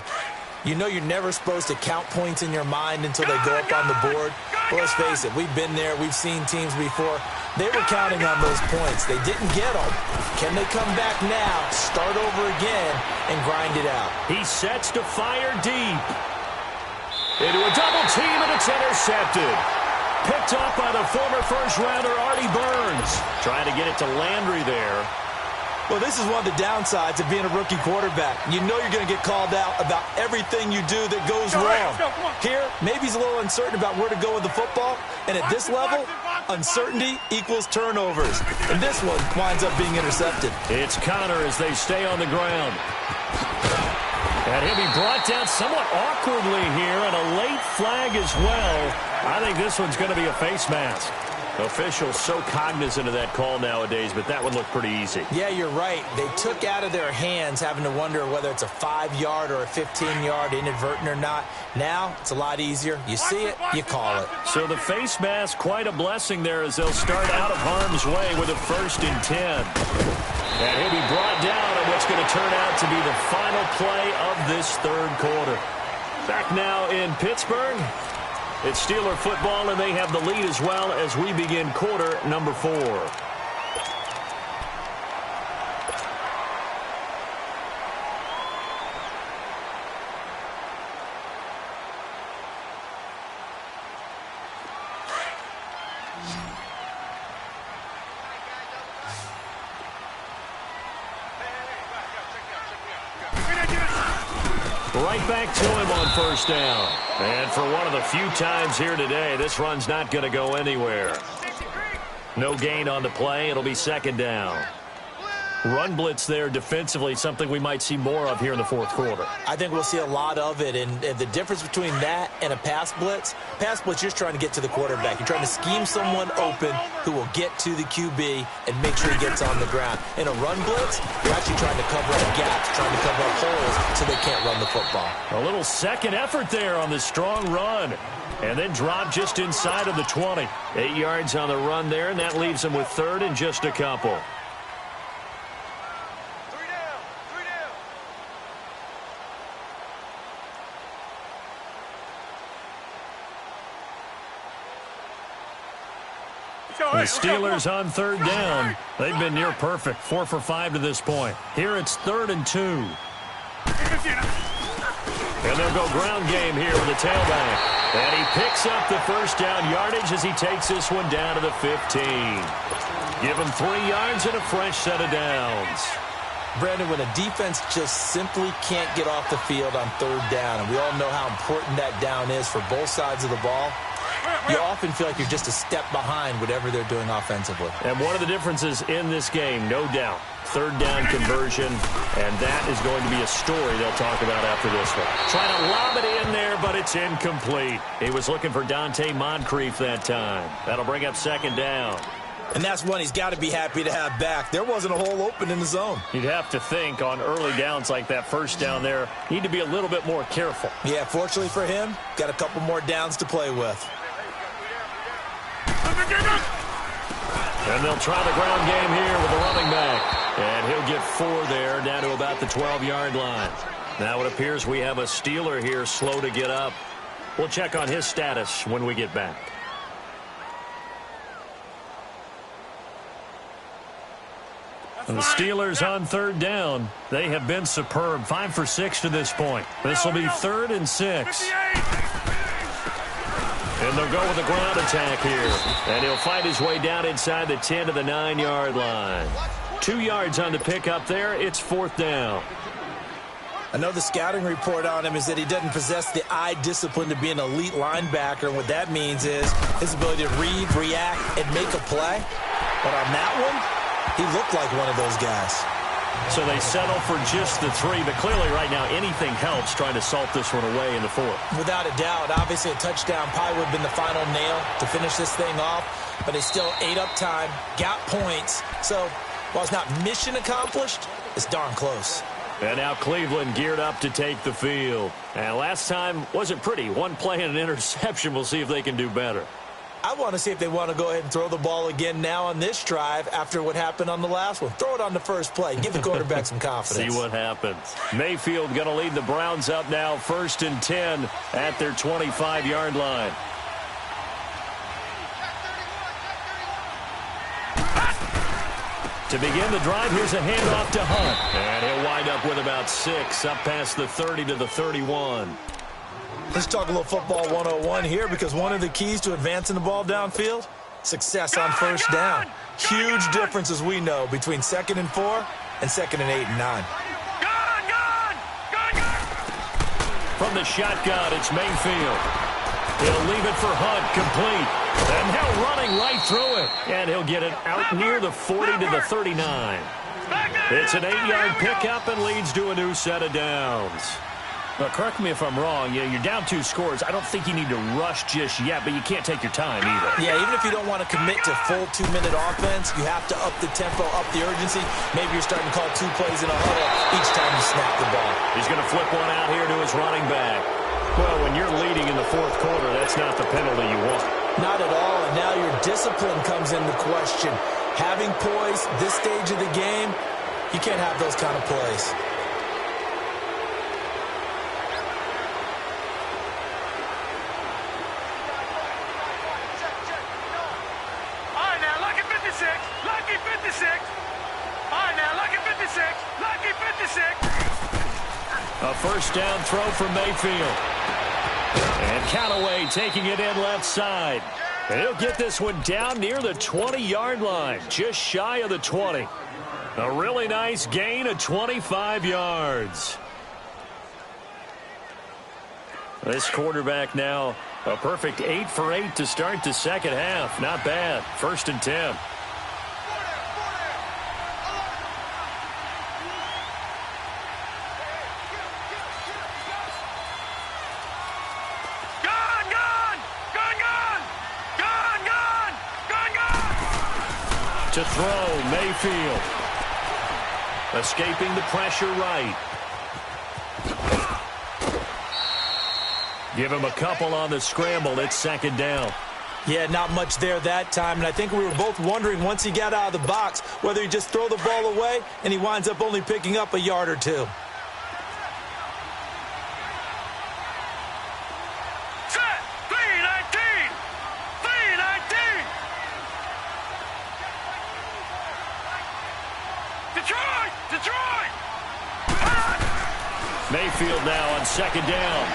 Speaker 3: you know you're never supposed to count points in your mind until they go up on the board. Well, let's face it, we've been there. We've seen teams before. They were counting on those points. They didn't get them. Can they come back now, start over again, and grind it out?
Speaker 2: He sets to fire deep. Into a double team, and it's intercepted. Picked up by the former first-rounder Artie Burns. Trying to get it to Landry there.
Speaker 3: Well, this is one of the downsides of being a rookie quarterback. You know you're going to get called out about everything you do that goes wrong. Here, maybe he's a little uncertain about where to go with the football. And at this level, uncertainty equals turnovers. And this one winds up being intercepted.
Speaker 2: It's Connor as they stay on the ground. And he'll be brought down somewhat awkwardly here, and a late flag as well. I think this one's going to be a face mask. Officials so cognizant of that call nowadays, but that one looked pretty easy.
Speaker 3: Yeah, you're right. They took out of their hands having to wonder whether it's a 5-yard or a 15-yard, inadvertent or not. Now, it's a lot easier. You see it, you call it.
Speaker 2: So the face mask, quite a blessing there as they'll start out of harm's way with a 1st and 10. And he'll be brought down on what's going to turn out to be the final play of this 3rd quarter. Back now in Pittsburgh. It's Steeler football, and they have the lead as well as we begin quarter number 4. Right back to him on first down. And for one of the few times here today, this run's not going to go anywhere. No gain on the play. It'll be second down. Run blitz there defensively, something we might see more of here in the fourth quarter.
Speaker 3: I think we'll see a lot of it, and the difference between that and a pass blitz, you're just trying to get to the quarterback. You're trying to scheme someone open who will get to the QB and make sure he gets on the ground. In a run blitz, you're actually trying to cover up gaps, trying to cover up holes so they can't run the football.
Speaker 2: A little second effort there on the strong run. And then drop just inside of the 20. 8 yards on the run there, and that leaves them with third and just a couple. The Steelers on third down. They've been near perfect, 4 for 5 to this point. Here it's 3rd and 2. And they'll go ground game here with the tailback. And he picks up the first down yardage as he takes this one down to the 15. Give him 3 yards and a fresh set of downs.
Speaker 3: Brandon, when a defense just simply can't get off the field on third down, and we all know how important that down is for both sides of the ball, you often feel like you're just a step behind whatever they're doing offensively.
Speaker 2: And one of the differences in this game, no doubt, third down conversion, and that is going to be a story they'll talk about after this one. Trying to lob it in there, but it's incomplete. He was looking for Dante Moncrief that time. That'll bring up second down.
Speaker 3: And that's one he's got to be happy to have back. There wasn't a hole open in the zone.
Speaker 2: You'd have to think on early downs like that first down there, need to be a little bit more careful.
Speaker 3: Yeah, fortunately for him, got a couple more downs to play with.
Speaker 2: And they'll try the ground game here with the running back. And he'll get 4 there, down to about the 12-yard line. Now it appears we have a Steeler here slow to get up. We'll check on his status when we get back. And the Steelers on third down. They have been superb. 5 for 6 to this point. This will be 3rd and 6. And they'll go with the ground attack here. And he'll fight his way down inside the 10 to the 9-yard line. 2 yards on the pickup there. It's 4th down.
Speaker 3: I know the scouting report on him is that he doesn't possess the eye discipline to be an elite linebacker. And what that means is his ability to read, react, and make a play. But on that one, he looked like one of those guys.
Speaker 2: So they settle for just the 3, but clearly right now anything helps trying to salt this one away in the 4th.
Speaker 3: Without a doubt, obviously a touchdown probably would have been the final nail to finish this thing off, but they still ate up time, got points. So while it's not mission accomplished, it's darn close.
Speaker 2: And now Cleveland geared up to take the field. And last time wasn't pretty. One play and an interception. We'll see if they can do better.
Speaker 3: I want to see if they want to go ahead and throw the ball again now on this drive after what happened on the last one. Throw it on the first play. Give the quarterback some confidence.
Speaker 2: See what happens. Mayfield going to lead the Browns up now, 1st and 10 at their 25-yard line. To begin the drive, here's a handoff to Hunt. And he'll wind up with about 6, up past the 30 to the 31.
Speaker 3: Let's talk a little football 101 here, because one of the keys to advancing the ball downfield, success on first down. Huge difference, as we know, between 2nd and 4 and 2nd and 8 and 9.
Speaker 2: From the shotgun, it's Mayfield. He'll leave it for Hunt, complete. And now running right through it. And he'll get it out near the 40 to the 39. It's an 8-yard pickup and leads to a new set of downs. Well, correct me if I'm wrong. Yeah, you're down 2 scores. I don't think you need to rush just yet, but you can't take your time either.
Speaker 3: Yeah, even if you don't want to commit to full 2-minute offense, you have to up the tempo, up the urgency. Maybe you're starting to call 2 plays in a huddle each time you snap the ball.
Speaker 2: He's going to flip one out here to his running back. Well, when you're leading in the 4th quarter, that's not the penalty you want.
Speaker 3: Not at all, and now your discipline comes into question. Having poise this stage of the game, you can't have those kind of plays.
Speaker 2: A first down throw from Mayfield. And Callaway taking it in left side. And he'll get this one down near the 20-yard line, just shy of the 20. A really nice gain of 25 yards. This quarterback now a perfect 8 for 8 to start the second half. Not bad. 1st and 10. To throw, Mayfield. Escaping the pressure right. Give him a couple on the scramble. It's 2nd down.
Speaker 3: Yeah, not much there that time, and I think we were both wondering once he got out of the box whether he'd just throw the ball away, and he winds up only picking up a yard or two.
Speaker 4: Set! 319! 319! Detroit! Detroit!
Speaker 2: Mayfield now on 2nd down.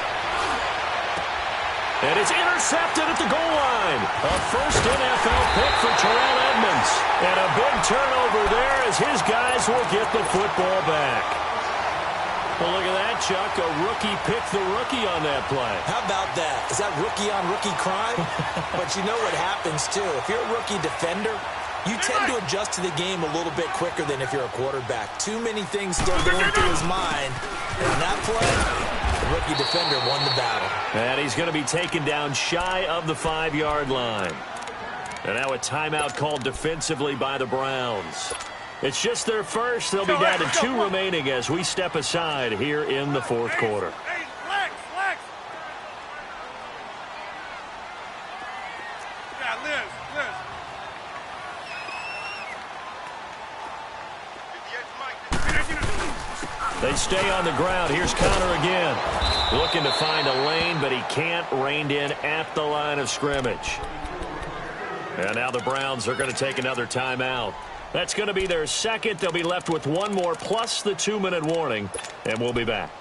Speaker 2: And it's intercepted at the goal line. A first NFL pick for Terrell Edmonds. And a big turnover there as his guys will get the football back. Well, look at that, Chuck. A rookie picked the rookie on that play.
Speaker 3: How about that? Is that rookie-on-rookie crime? But you know what happens, too. If you're a rookie defender, you tend to adjust to the game a little bit quicker than if you're a quarterback. Too many things still going through his mind. And on that play, the rookie defender won the battle.
Speaker 2: And he's going to be taken down shy of the 5-yard line. And now a timeout called defensively by the Browns. It's just their first. They'll be down to 2 remaining as we step aside here in the 4th quarter.
Speaker 4: Hey, flex, flex. Yeah, Liz.
Speaker 2: They stay on the ground. Here's Connor again. Looking to find a lane, but he can't. Reined in at the line of scrimmage. And now the Browns are going to take another timeout. That's going to be their second. They'll be left with one more plus the 2-minute warning, and we'll be back.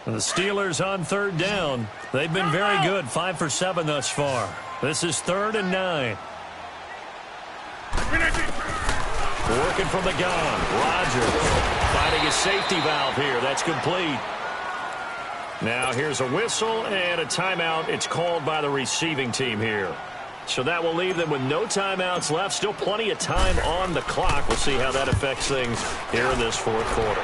Speaker 2: The Steelers on 3rd down. They've been very good, 5 for 7 thus far. This is 3rd and 9. Working from the gun. Rodgers finding a safety valve here. That's complete. Now here's a whistle and a timeout. It's called by the receiving team here. So that will leave them with no timeouts left. Still plenty of time on the clock. We'll see how that affects things here in this 4th quarter.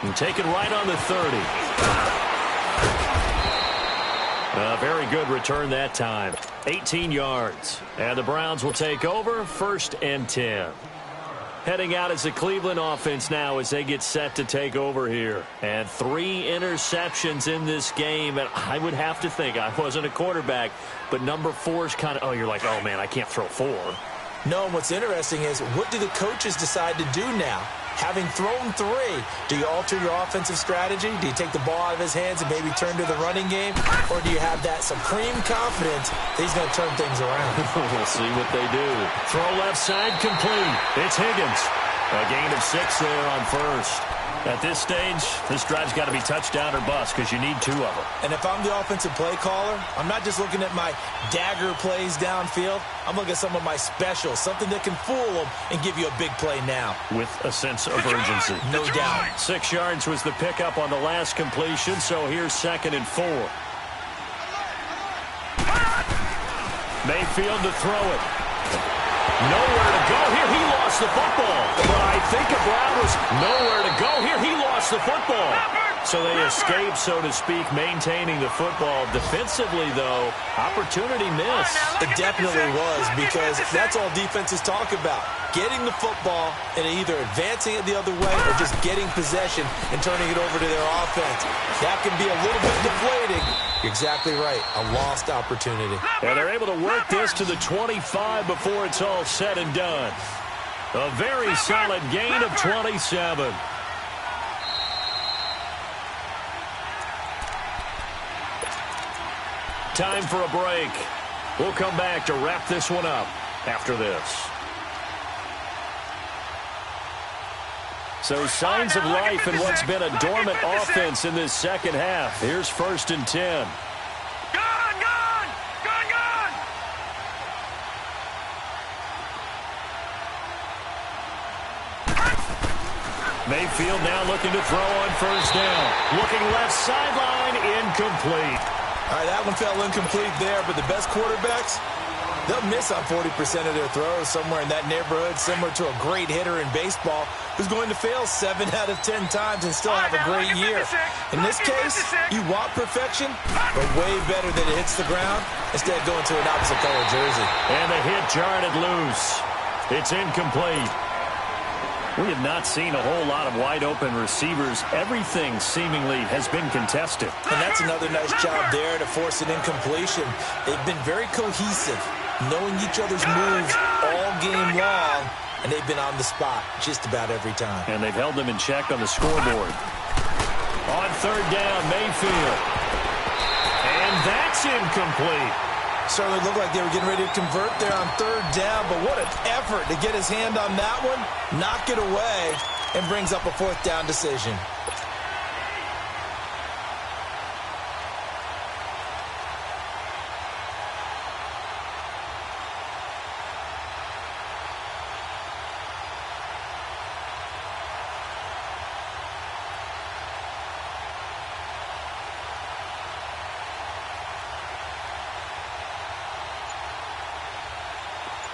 Speaker 2: And take it right on the 30. A very good return that time. 18 yards. And the Browns will take over 1st and 10. Heading out as the Cleveland offense now as they get set to take over here. And 3 interceptions in this game. And I would have to think, I wasn't a quarterback, but number 4 is kind of, oh, you're like, oh, man, I can't throw 4.
Speaker 3: No, and what's interesting is, what do the coaches decide to do now? Having thrown 3, do you alter your offensive strategy? Do you take the ball out of his hands and maybe turn to the running game? Or do you have that supreme confidence that he's going to turn things around?
Speaker 2: We'll see what they do. Throw left side complete. It's Higgins. A gain of 6 there on 1st. At this stage, this drive's got to be touchdown or bust because you need 2 of them.
Speaker 3: And if I'm the offensive play caller, I'm not just looking at my dagger plays downfield. I'm looking at some of my specials, something that can fool them and give you a big play now.
Speaker 2: With a sense of urgency.
Speaker 3: No doubt.
Speaker 2: 6 yards was the pickup on the last completion, so here's 2nd and 4. Mayfield to throw it. Nowhere to go here. He lost the football. But I think Brown was nowhere to go here. He lost the football. So they escape, so to speak, maintaining the football. Defensively, though, opportunity missed.
Speaker 3: It definitely was, because that's all defenses talk about. Getting the football and either advancing it the other way or just getting possession and turning it over to their offense. That can be a little bit deflating. You're exactly right. A lost opportunity.
Speaker 2: And they're able to work this to the 25 before it's all said and done. A very solid gain of 27. Time for a break. We'll come back to wrap this one up after this. So signs of life in what's been a dormant offense in this second half. Here's 1st and 10. Mayfield now looking to throw on first down. Looking left sideline, incomplete.
Speaker 3: All right, that one fell incomplete there, but the best quarterbacks, they'll miss on 40% of their throws, somewhere in that neighborhood, similar to a great hitter in baseball who's going to fail 7 out of 10 times and still have a great year. In this case, you want perfection, but way better that it hits the ground instead of going to an opposite color jersey.
Speaker 2: And the hit jarred it loose. It's incomplete. We have not seen a whole lot of wide-open receivers. Everything seemingly has been contested.
Speaker 3: And that's another nice job there to force an incompletion. They've been very cohesive, knowing each other's moves all game long, and they've been on the spot just about every time.
Speaker 2: And they've held them in check on the scoreboard. On third down, Mayfield. And that's incomplete.
Speaker 3: Certainly looked like they were getting ready to convert there on third down, but what an effort to get his hand on that one, knock it away, and brings up a fourth down decision.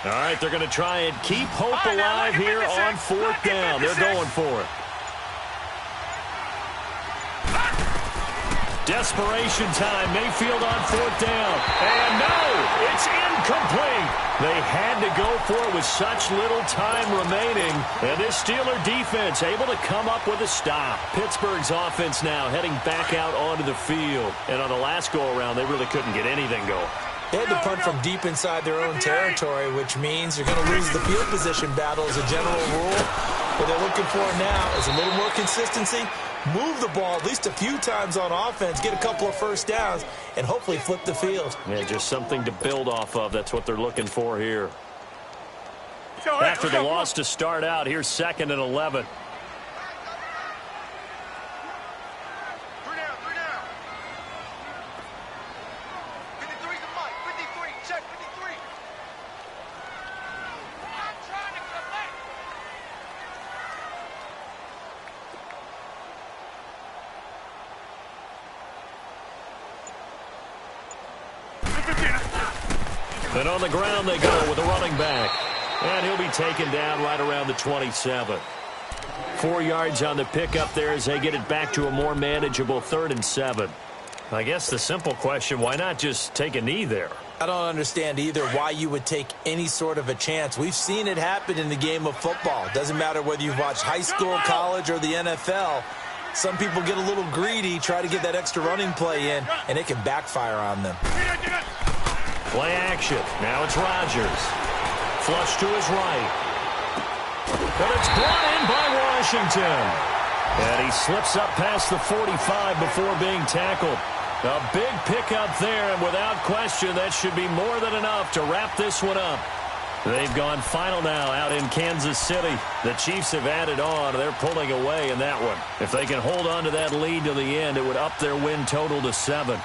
Speaker 2: All right, they're going to try and keep hope alive here on fourth down. They're going for it. Desperation time. Mayfield on fourth down. And no, it's incomplete. They had to go for it with such little time remaining. And this Steeler defense able to come up with a stop. Pittsburgh's offense now heading back out onto the field. And on the last go-around, they really couldn't get anything going.
Speaker 3: They had to punt from deep inside their own territory, which means you're going to lose the field position battle as a general rule. What they're looking for now is a little more consistency, move the ball at least a few times on offense, get a couple of first downs, and hopefully flip the field.
Speaker 2: Yeah, just something to build off of. That's what they're looking for here. After the loss to start out, here's 2nd and 11. And on the ground they go with a running back. And he'll be taken down right around the 27. 4 yards on the pickup there as they get it back to a more manageable 3rd and 7. I guess the simple question, why not just take a knee there?
Speaker 3: I don't understand either why you would take any sort of a chance. We've seen it happen in the game of football. Doesn't matter whether you've watched high school, college, or the NFL. Some people get a little greedy, try to get that extra running play in, and it can backfire on them.
Speaker 2: Play action. Now it's Rodgers. Flush to his right. But it's brought in by Washington. And he slips up past the 45 before being tackled. A big pickup there, and without question, that should be more than enough to wrap this one up. They've gone final now out in Kansas City. The Chiefs have added on. They're pulling away in that one. If they can hold on to that lead to the end, it would up their win total to 7.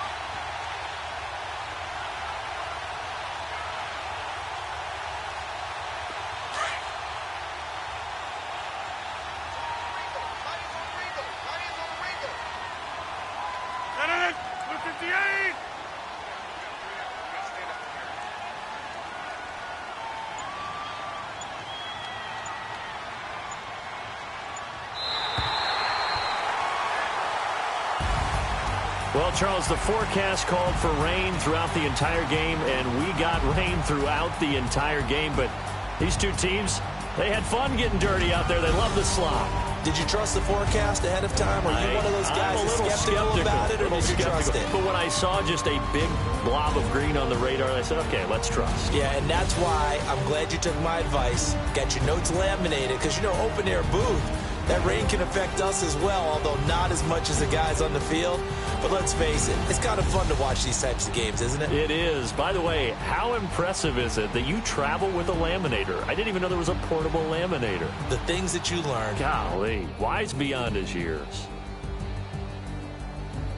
Speaker 2: Well, Charles, the forecast called for rain throughout the entire game, and we got rain throughout the entire game. But these two teams, they had fun getting dirty out there. They love the slop.
Speaker 3: Did you trust the forecast ahead of time? Or are you one of those guys that's skeptical about it, or did you trust it?
Speaker 2: But when I saw just a big blob of green on the radar, I said, okay, let's trust.
Speaker 3: Yeah, and that's why I'm glad you took my advice. Got your notes laminated, because, you know, open-air booth, that rain can affect us as well, although not as much as the guys on the field. But let's face it, it's kind of fun to watch these types of games, isn't it?
Speaker 2: It is. By the way, how impressive is it that you travel with a laminator? I didn't even know there was a portable laminator.
Speaker 3: The things that you learn.
Speaker 2: Golly, wise beyond his years.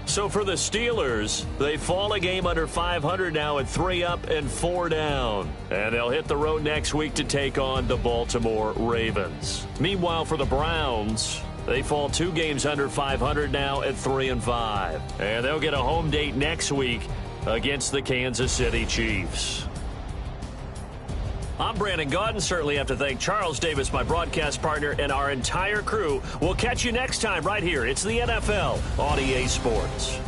Speaker 2: So for the Steelers, they fall a game under 500 now at 3 up and 4 down. And they'll hit the road next week to take on the Baltimore Ravens. Meanwhile, for the Browns, They fall 2 games under 500 now at 3-5. And they'll get a home date next week against the Kansas City Chiefs. I'm Brandon Gaudin. Certainly have to thank Charles Davis, my broadcast partner, and our entire crew. We'll catch you next time right here. It's the NFL on EA Sports.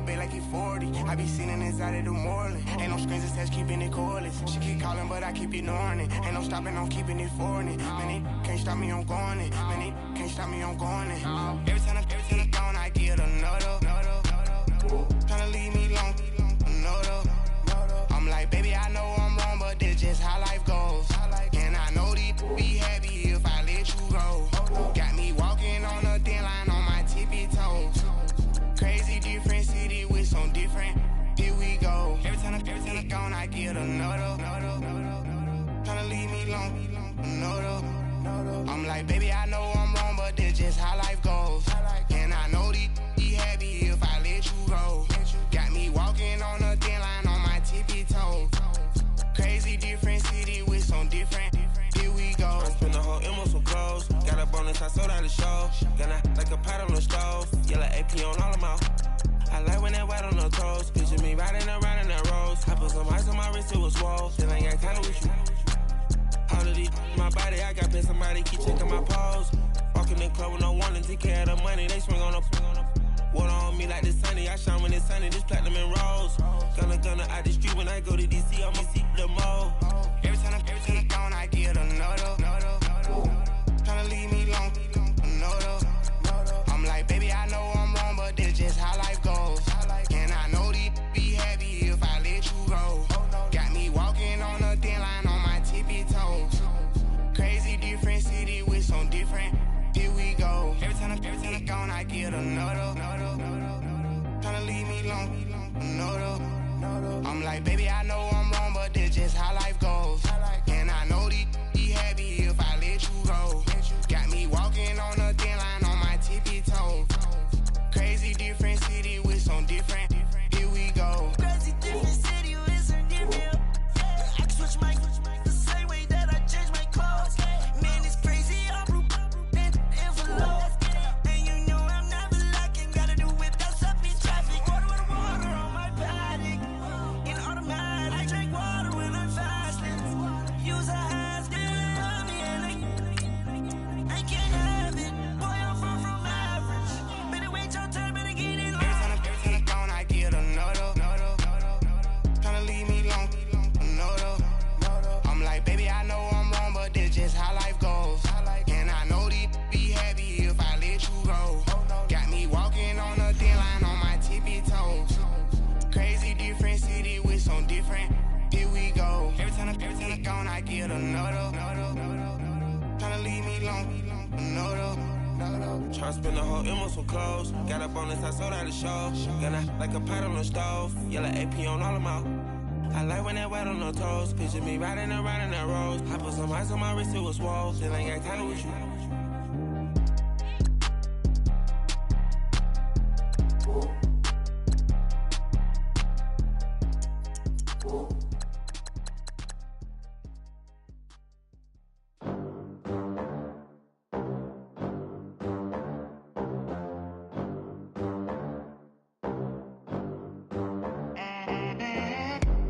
Speaker 5: bait like he 40. I be sitting inside of the morning. Ain't no screens attached, keeping it cordless. She keep calling, but I keep ignoring it. Ain't no stopping, I'm keeping it for it. Man, it can't stop me, I'm going it. Man, it can't stop me, I'm going it. Every time I'm gone, I get another. Tryna leave me alone, another. I'm like, baby, I know I'm wrong, but this just how life goes. And I know these be happy if I let you go. Got me walking on a thin line on my tippy toes. Crazy different city with some different. Here we go. Every time I'm gone, I get another. Tryna leave me alone, another. I'm like, baby, I know I'm wrong, but this just how life goes. And I know these be happy if I let you go. Got me walking on a thin line on my tippy toes. Crazy different city with some different. Here we go. I spent the whole M on some clothes. Got a bonus, I sold out the show. Gonna like a pot on the stove. Yellow AP on all of my. I like when that white on the toes. Picture me riding around in that rose. I put some ice on my wrist, it was swole. Then I got time with you. All of these, my body, I got pay somebody keep checking my pose. Walking in club with no warning, take care of the money. They swing on the. Water on me like the sunny, I shine when it's sunny, this platinum and rose. Gonna out the street when I go to DC, I'ma see the mo. Every time I'm gone, I get another. Tryna leave me alone, another. I'm like, baby, I know I'm wrong, but this just how life goes. And I know these be happy if I let you go. Got me walking on a thin line on my tippy toes. Crazy different city with some different. Here we go. Every time I'm gone, I get another. Tryna leave me alone, another. I'm like, baby, I know I'm wrong, but this just how life goes. And I know these be happy if I let you go. Got me walking on a thin line on my tippy toes. Crazy different city with some different. Here we go.
Speaker 1: Crazy different city with some different. I switch my the same way that I change my clothes. Man, it's crazy. I'm envelope. And you know I'm never lacking. Gotta do it, that's up in traffic. Water with water on my paddock. In automatic. I drink water when I'm fasting. Use a has on me and I can't have it. Boy, I'm far from average. Better wait your turn, better get in line.
Speaker 5: Every time I'm gone, I get another. Tryna leave me alone, another. I'm like, baby, I know I'm wrong, but this just how life goes. And I know these be happy if I let you go. Got me walking on a thin line on my tippy toes. Crazy different city with some different. Here we go. Every time I'm gone, I get another. Tryna leave me alone, another. Tryna spend the whole M on some clothes. Got a bonus, I sold out the show. Gonna like a pot on the stove. Yellow AP on all of my. I like when that white on the toes. Picture me riding around in that rose. I put some ice on my wrist, it was swole. Then I got time with you.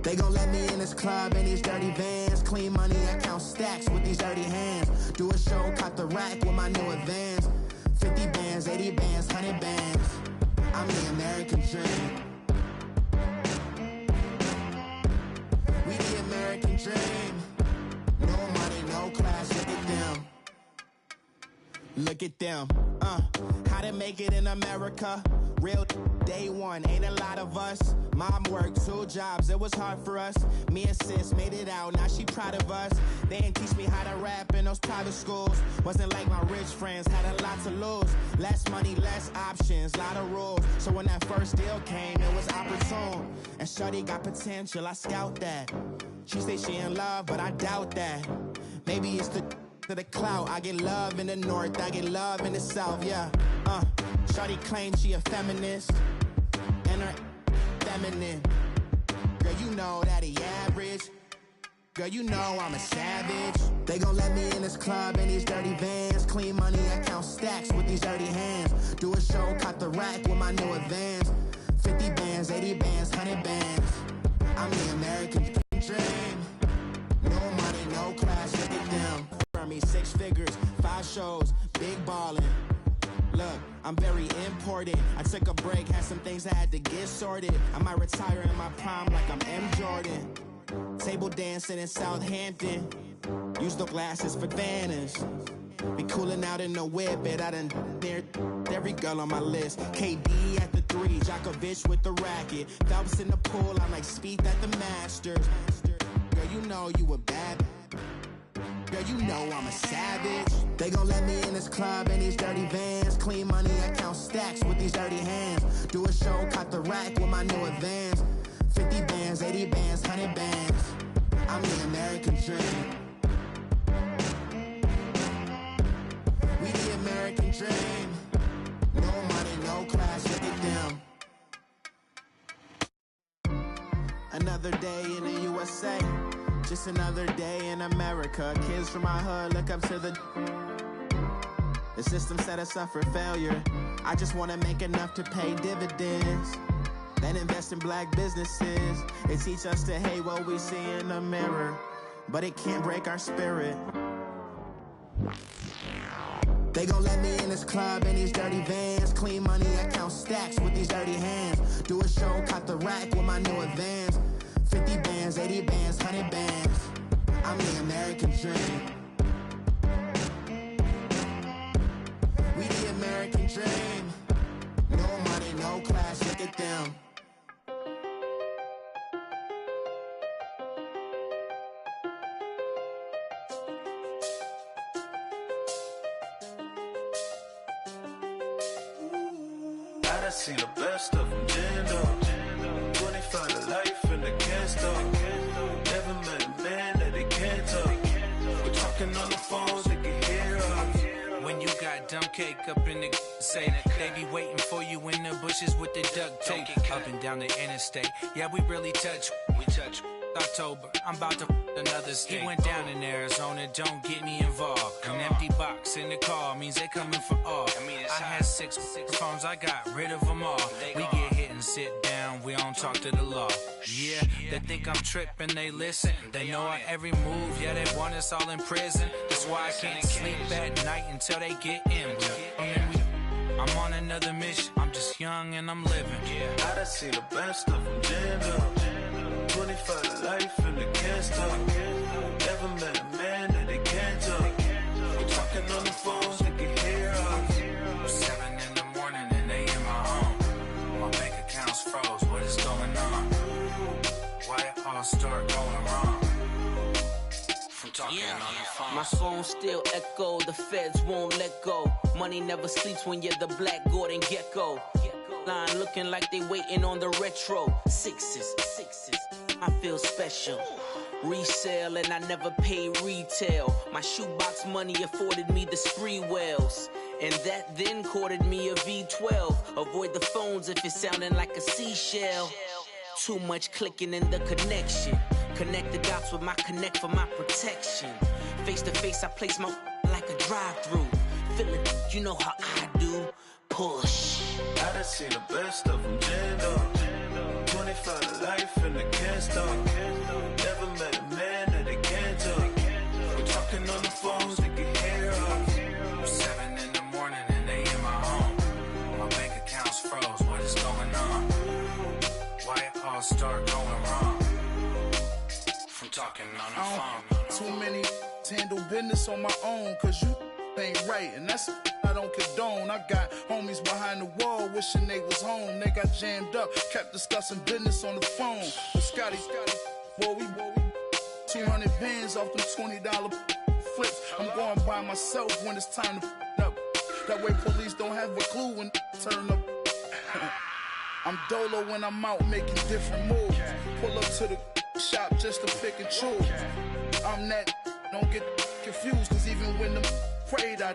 Speaker 6: They gon' let me in this club in these dirty vans. Clean money, I count stacks with these dirty hands. Do a show, cut the rack with my new advance. 50 bands, 80 bands, 100 bands. I'm the American dream. We the American dream. No money, no class, look at them. Look at them, how to make it in America. Real day one, ain't a lot of us. Mom worked 2 jobs, it was hard for us. Me and sis made it out, now she proud of us. They didn't teach me how to rap in those private schools. Wasn't like my rich friends, had a lot to lose. Less money, less options, lot of rules. So when that first deal came, it was opportune. And shorty got potential, I scout that. She say she in love, but I doubt that. Maybe it's the clout. I get love in the north, I get love in the south, yeah. Shorty claims she a feminist, and her feminine. Girl, you know that he average. Girl, you know I'm a savage. They gon' let me in this club in these dirty vans. Clean money, I count stacks with these dirty hands. Do a show, cut the rack with my new advance. 50 bands, 80 bands, 100 bands. I'm the American dream. No money, no class, look at them. For me, 6 figures, 5 shows, big ballin'. Look, I'm very important. I took a break, had some things I had to get sorted. I might retire in my prime like I'm M. Jordan. Table dancing in Southampton. Use the glasses for Vanish. Be cooling out in the whip, but I done near every girl on my list. KD at the 3, Djokovic with the racket. Phelps in the pool, I'm like Speed at the Masters. Girl, you know you a bad. Girl, you know I'm a savage. They gon' let me in this club in these dirty vans. Clean money, I count stacks with these dirty hands. Do a show, cut the rack with my new advance. 50 bands, 80 bands, 100 bands. I'm the American dream. We the American dream. No money, no class, look at them. Another day in the USA. Just another day in America. Kids from my hood look up to the system set us up for failure. I just wanna make enough to pay dividends. Then invest in black businesses. They teach us to hate what we see in the mirror, but it can't break our spirit. They gon' let me in this club in these dirty vans. Clean money, I count stacks with these dirty hands. Do a show, cut the rack with my new advance. 50 bands, 80 bands, 100 bands. I'm the American dream. We the American dream. No money, no class, look at them.
Speaker 7: I seen the best of them, Jando. 25 to life in the can't stop. Never met a man that they can't talk. We're talking on the phones, they can hear us.
Speaker 8: When you got dumb cake up in the say that they be waiting for you in the bushes with the duct tape. Up and down the interstate, yeah, we really touch. We touch. October, I'm about to another state. He went down in Arizona, don't get me involved. An empty box in the car means they coming for all. I had six phones, I got rid of them all. We get hit and sit down, we don't talk to the law. Yeah, they think I'm tripping, they listen. They know our every move, yeah, they want us all in prison. That's why I can't sleep at night until they get in. I'm on another mission, I'm just young and I'm living.
Speaker 7: I done seen the best of them, Jando. 25 to life and they can't stop. Never met a man that they can't talk. We're talking on the phones, they can hear us.
Speaker 8: 7 in the morning and they in my home. My bank account's froze, what is going on? Why it all start going wrong? From talking on the phone.
Speaker 9: My phone still echo, the feds won't let go. Money never sleeps when you're the black Gordon Gecko. Line looking like they waiting on the retro. Sixes. I feel special. Resale and I never pay retail. My shoebox money afforded me the spree wells. And that then courted me a V12. Avoid the phones if it's sounding like a seashell. Too much clicking in the connection. Connect the dots with my connect for my protection. Face to face, I place my like a drive-through. Feeling, you know how I do. Push.
Speaker 7: I done seen the best of them, Jando. 25 to life and they can't stop. Never met a man that they can't talk. We're talking on the phones, they can hear us.
Speaker 8: 7 in the morning and they in my home. My bank account's froze, what is going on? Why it all start going wrong? From talking on the phone.
Speaker 10: Too many handle business on my own, cause you ain't right, and that's I don't condone. I got homies behind the wall wishing they was home. They got jammed up, kept discussing business on the phone. But Scotty, boy, we 200 bands off them $20 flips. I'm going by myself when it's time to up. That way police don't have a clue when turn up. I'm dolo when I'm out making different moves. Pull up to the shop just to pick and choose. I'm that, don't get confused, cause even when the prayed I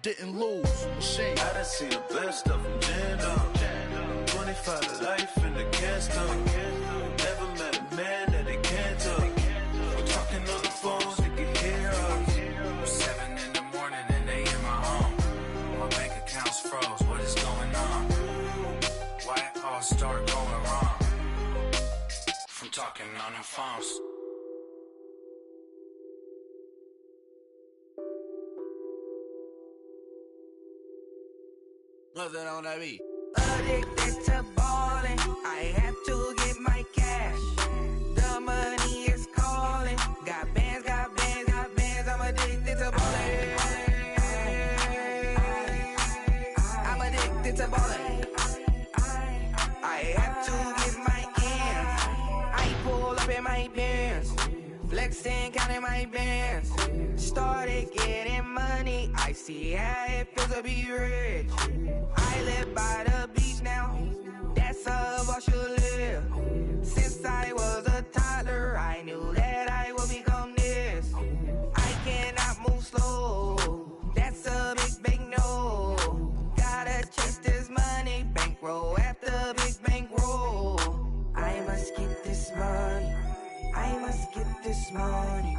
Speaker 10: didn't lose. Machine.
Speaker 7: I done seen the best of them, Jando. 25 to life and they can't stop. Never met a man that they can't talk. We're talking on the phones, they can hear us.
Speaker 8: 7 in the morning and they in my home. My bank account's froze, what is going on? Why it all start going wrong? From talking on the phones.
Speaker 11: What's that on that beat?
Speaker 12: Addicted to ballin', I have to get my cash. The money is calling. Got bands, got bands, got bands. I'm addicted to ballin'. I'm addicted to ballin'. I have to get my ends. I pull up in my bands, flexing, counting my bands. Started getting money. I see how it feels to be rich. I live by the beach now. That's how I should live. Since I was a toddler, I knew that I would become this. I cannot move slow. That's a big, big no. Gotta chase this money, bankroll after big bankroll. I must get this money. I must get this money.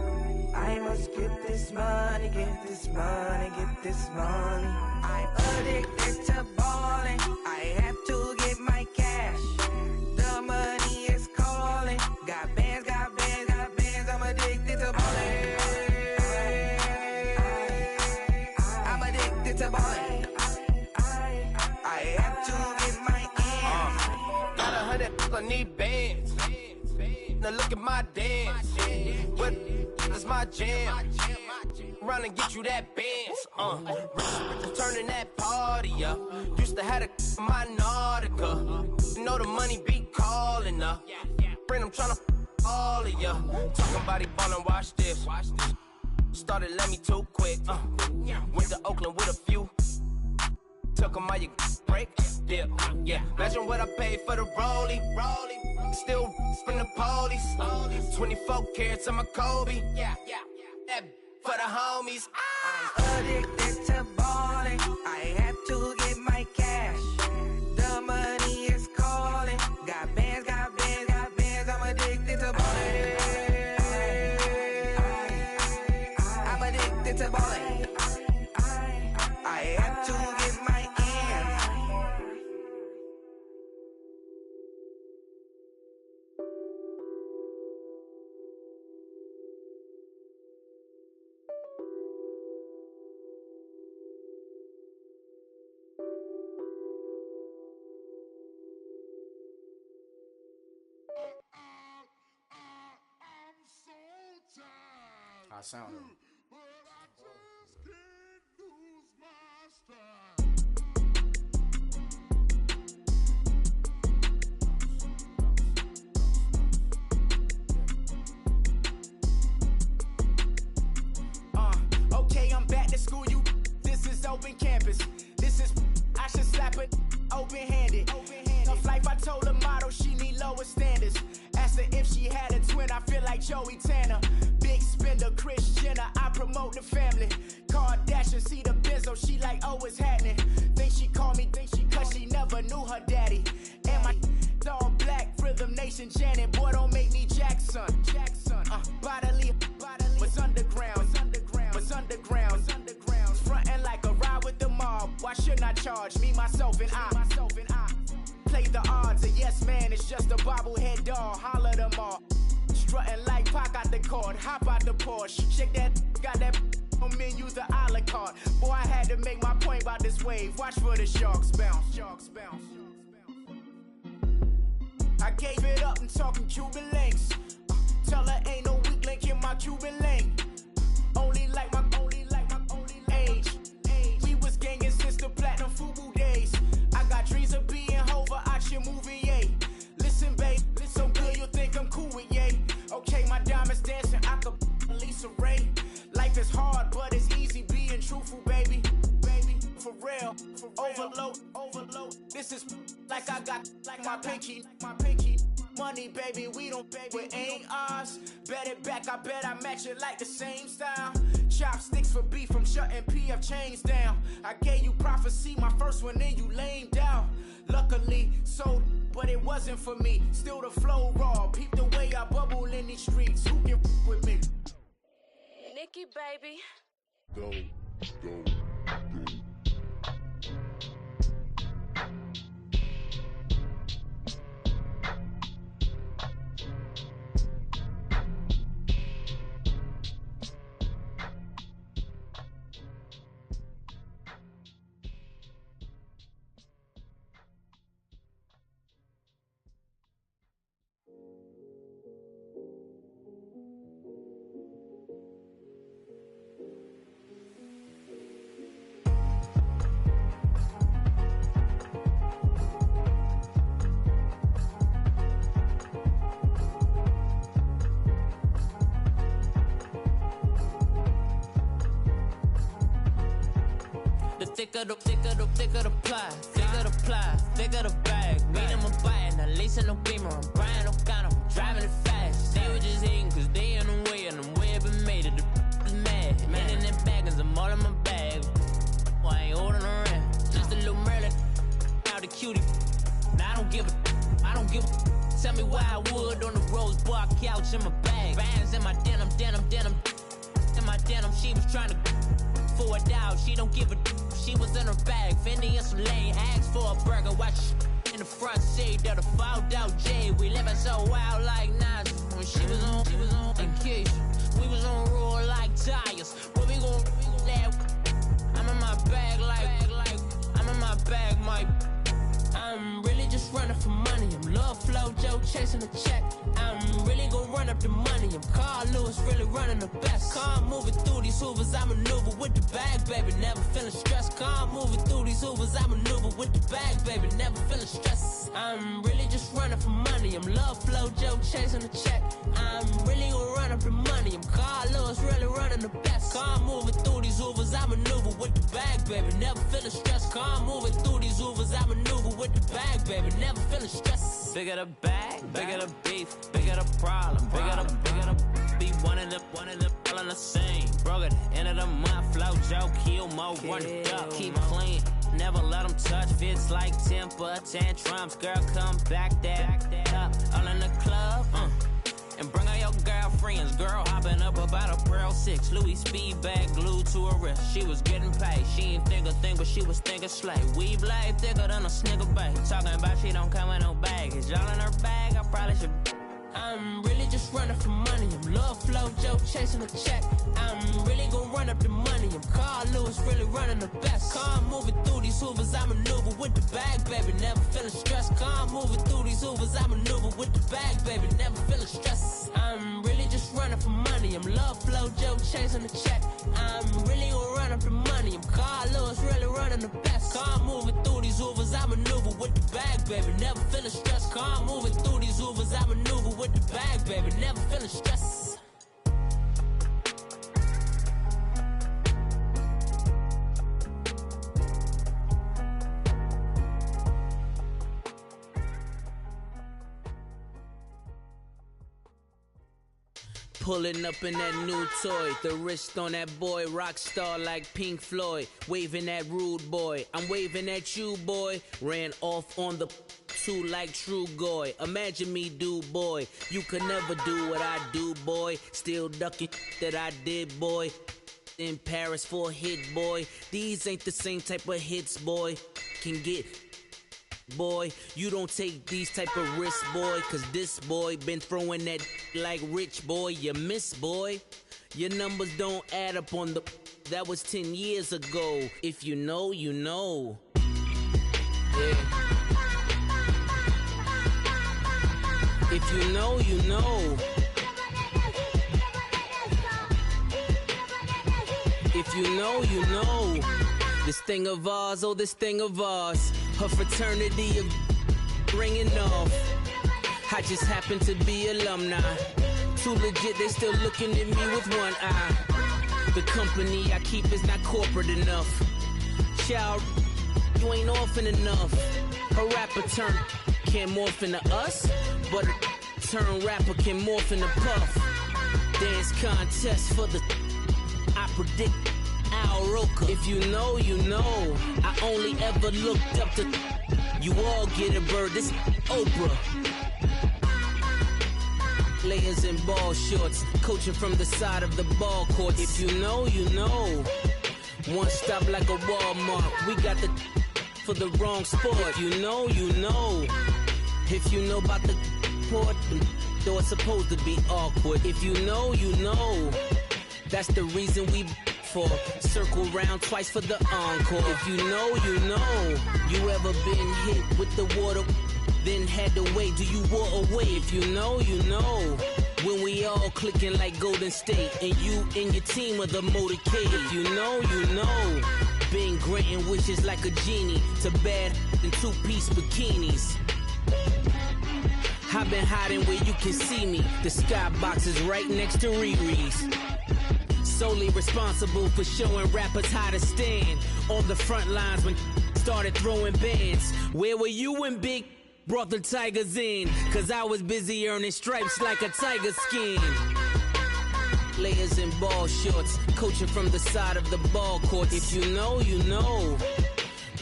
Speaker 12: I must get this money, get this money, get this money. I'm addicted to ballin'. I have to get my cash. The money is calling. Got bands, got bands, got bands. I'm addicted to ballin'. I'm addicted to ballin'. I have to get my ends.
Speaker 11: Got 100, I need bands. Now look at my dance. What is my jam? Run and get you that bands. Turning that party up. Used to have a my Nautica. You know the money be calling up. Bring them tryna all of ya. Talking about it ballin', watch this. Started let me too quick. Went to Oakland with a few. Took 'em all you break. Dip. Yeah. Imagine what I paid for the rollie. Still in the police. 24 carats on my Kobe. Yeah. That for the homies.
Speaker 12: I'm addicted to ballin'. I have to get my cash. The money is calling. Got bands, got bands, got bands. I'm addicted to ballin'. I'm addicted to ballin'. I have to get my ends.
Speaker 10: I sound it.
Speaker 6: Okay, I'm back to school, you. This is open campus. This is, I should slap it open-handed. Tough life, I told her motto, she need lower standards. Asked her if she had a twin, I feel like Joey Tanner. Big spender, Kris Jenner, I promote the family. Kardashian, see the Benzo, she like, oh, it's happening. Think she called me, cause she never knew her daddy. And my all black, Rhythm Nation, Janet, boy, don't make me Jackson. Bodily, was underground. Frontin' like a ride with the mob. Why shouldn't I charge me, myself, and I? Play the odds, a yes man is just a bobblehead doll. Holler them all. Strutting like Pac out the court, hop out the Porsche. Shake that, got that on menu, the a la carte. Boy, I had to make my point about this wave. Watch for the sharks bounce. I gave it up and talking Cuban links. Tell her ain't no weak link in my Cuban lane. Only like my age. We was gangin' since the platinum FUBU days. I got dreams of being Hova out your movie, yay. Listen, babe, so good you think I'm cool with yay. Okay, my diamonds dancing, I could Lisa Ray. Life is hard, but it's easy being truthful, baby. For real, overload. This is like I got like my pinky. Money, baby, we don't pay, but ain't ours. Bet it back, I bet I match it like the same style. Chopsticks for beef, I'm shutting PF chains down. I gave you prophecy, my first one, then you lamed down. Luckily, sold, but it wasn't for me. Still the flow raw, peep the way I bubble in these streets. Who can with me?
Speaker 13: Nikki, baby.
Speaker 14: Go.
Speaker 9: thicker the ply, thicker the ply, thicker the bag. Beat them a bite, now lacing no beamer. I'm Brian O'Connor, I'm driving it fast. They were just hating cause they in the way, and the way I've been made it. The is mad. Man in them baggins, I'm all in my bag. Well, I ain't holding around. Just a little Merlin, out the cutie. Now I don't give a. Tell me why I would on the rose bar couch in my bag. Bands in my denim. In my denim, she was trying to for a doubt. She don't give a. She was in her bag. Fendi and some lane. Asked for a burger. Watch in the front seat of the fouled out J. We living so wild like Nas. When she was on vacation. We was on roll like tires. What we gon' that? I'm in my bag like I'm in my bag, Mike. I'm really just running for money. I'm Love Flow Joe chasing the check. I'm really gon' run up the money. I'm Carl Lewis, really running the best. Car moving through these hoovers, I maneuver with the bag, baby. Never feeling stressed. Car moving through these hoovers, I maneuver with the bag, baby. Never feeling stressed. I'm really just running for money. I'm Love Flow Joe chasing the check. I'm really gon' run up the money. I'm Carl Lewis, really running the best. Car moving through these hoovers, I maneuver with the bag, baby. Never feeling stressed. Car moving through these hoovers, I maneuver with the bag, baby. Never feeling stressed. Bigger the bag, bigger the beef, bigger the problem, bigger the be one of the all in the same. Broke at the end of the month, Flow Joe, kill more, run it up, keep clean. Never let them touch, fits like temper tantrums. Girl, come back that up, all in the club, and bring all your girlfriends. Girl hopping up about a Pearl 6 Louis speed bag glued to her wrist. She was getting paid. She ain't think a thing, but she was thinking slay. We blade thicker than a snigger bag. Talking about she don't come with no baggage. All in her bag, I probably should. I'm really just running for money. I'm Love Flow Joe chasing a check. I'm really gon' run up the money. I'm Carl Lewis, really running the best. Car moving through these hoovers, I maneuver with the bag, baby. Never feeling stressed. Car moving through these hoovers, I maneuver with the bag, baby. Never feeling stressed. I'm really just running for money. I'm Love Flow Joe chasing the check. I'm really gon' run up the money. I'm Carl Lewis, really running the best. Car moving through these hoovers, I maneuver with the bag, baby. Never feeling stressed. Car moving through these hoovers, I maneuver with the bag, baby. Never feeling stressed. Pulling up in that new toy, the wrist on that boy, rock star like Pink Floyd, waving at rude boy, I'm waving at you boy, ran off on the two like True Goy, imagine me do boy, you could never do what I do boy, still ducking that I did boy, in Paris for a hit boy, these ain't the same type of hits boy, can get boy, you don't take these type of risks, boy, cause this boy been throwing that like rich boy, you miss, boy. Your numbers don't add up on the, that was 10 years ago. If you know, you know. Yeah. If you know, you know. If you know, you know. This thing of ours, oh, this thing of ours. Her fraternity of ringing off. I just happen to be alumni. Too legit, they still looking at me with one eye. The company I keep is not corporate enough. Child, you ain't orphan enough. A rapper turn can't morph into us, but a turn rapper can morph into Puff. Dance contest for the, I predict Al Roker. If you know, you know. I only ever looked up to, you all get a bird, this Oprah. Players in ball shorts, coaching from the side of the ball court. If you know, you know. One stop like a Walmart, we got the for the wrong sport. If you know, you know. If you know about the port, though it's supposed to be awkward. If you know, you know. That's the reason we for circle round twice for the encore. If you know, you know. You ever been hit with the water, then had to wait? Do you walk away? If you know, you know. When we all clicking like Golden State, and you and your team are the motorcade. If you know, you know. Been granting wishes like a genie to bad in two-piece bikinis. I've been hiding where you can see me. The skybox is right next to Riri's.
Speaker 14: solely responsible for showing rappers how to stand on the front lines when started throwing bands. Where were you when Big brought the Tigers in? Cause I was busy earning stripes like a tiger skin. Layers in ball shorts, coaching from the side of the ball court. If you know, you know.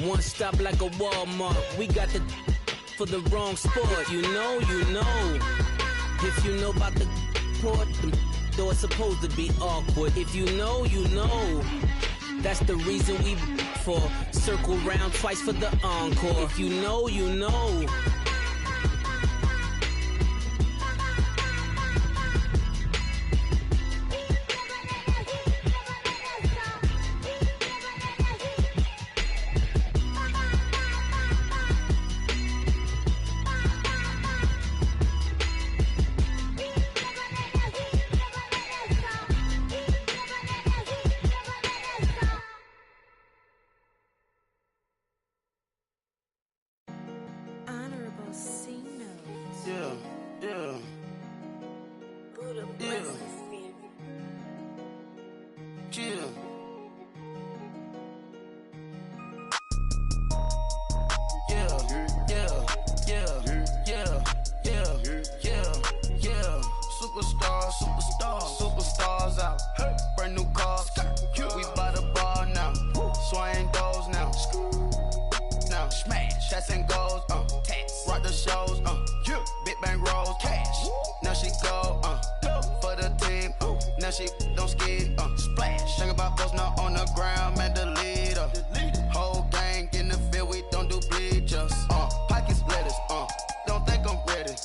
Speaker 14: One stop like a Walmart. We got the for the wrong sport. You know, you know. If you know about the port, the door's supposed to be awkward. If you know, you know. That's the reason we for circle round twice for the encore. If you know, you know.
Speaker 5: Superstars out. Brand new cars. We by the bar now. Swaying doors now. Now smash. Shots and goals. Rock the shows. Big bang rolls. Cash. Now she go. For the team. Now she don't skid. Splash. Think about post now on the ground. Man, the leader. Whole gang in the field. We don't do bleachers. Pockets lettuce. Don't think I'm ready.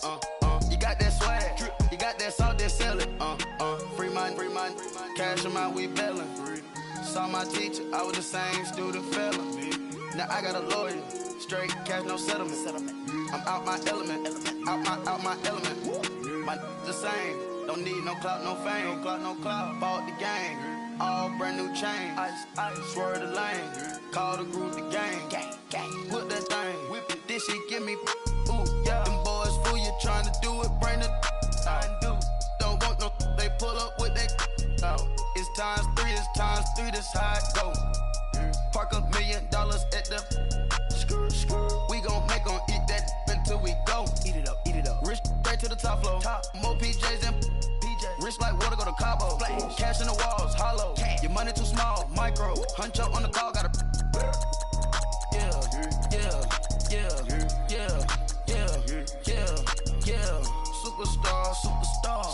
Speaker 5: You got that swag. You got that salt, then sell it. Free mind. Cash amount, we bailin'. Saw my teacher, I was the same student fella. Now I got a lawyer. Straight cash, no settlement. I'm out my element. Out my element. My the same. Don't need no clout, no fame. No clout. Bought the game. All brand new chain. I swerve the lane. Call the group the gang. Whip that thing. Whip it. This shit give me. Ooh, yeah. Them boys fool you trying to do it. Bring the. Don't want no. They pull up with that. It's times 3. This how it go. Park $1 million at the. We gon' make 'em eat that until we go. Eat it up. Rich straight to the top floor. More PJs than PJ. Rich like water, go to Cabo. Cash in the walls, hollow. Your money too small, micro. Huncho on the call, gotta. Yeah.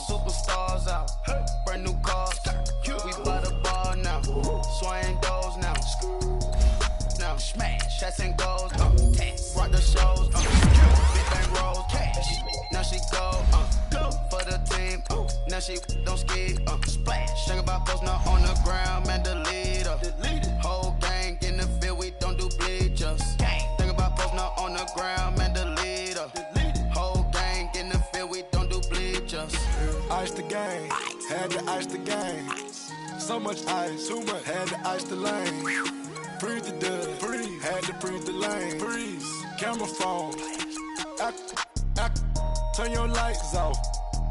Speaker 5: Superstars out. Brand new cars. We by the bar now. Swaying doors now. Now smash. Shots and goals. Rock the shows. Big bang rolls. Cash. Now she go. For the team. Now she don't skid. Splash. Think about post now on the ground. Man, the leader. Whole gang in the field. We don't do bleachers. Think about post now on the ground. Man, the leader. Whole gang in the field. We don't do bleachers.
Speaker 15: Ice the game. Had to ice the game. So much ice. Too much. Had to ice the lane. Freeze the dud. Freeze. Had to freeze the lane. Freeze. Camera phone. Turn your lights off.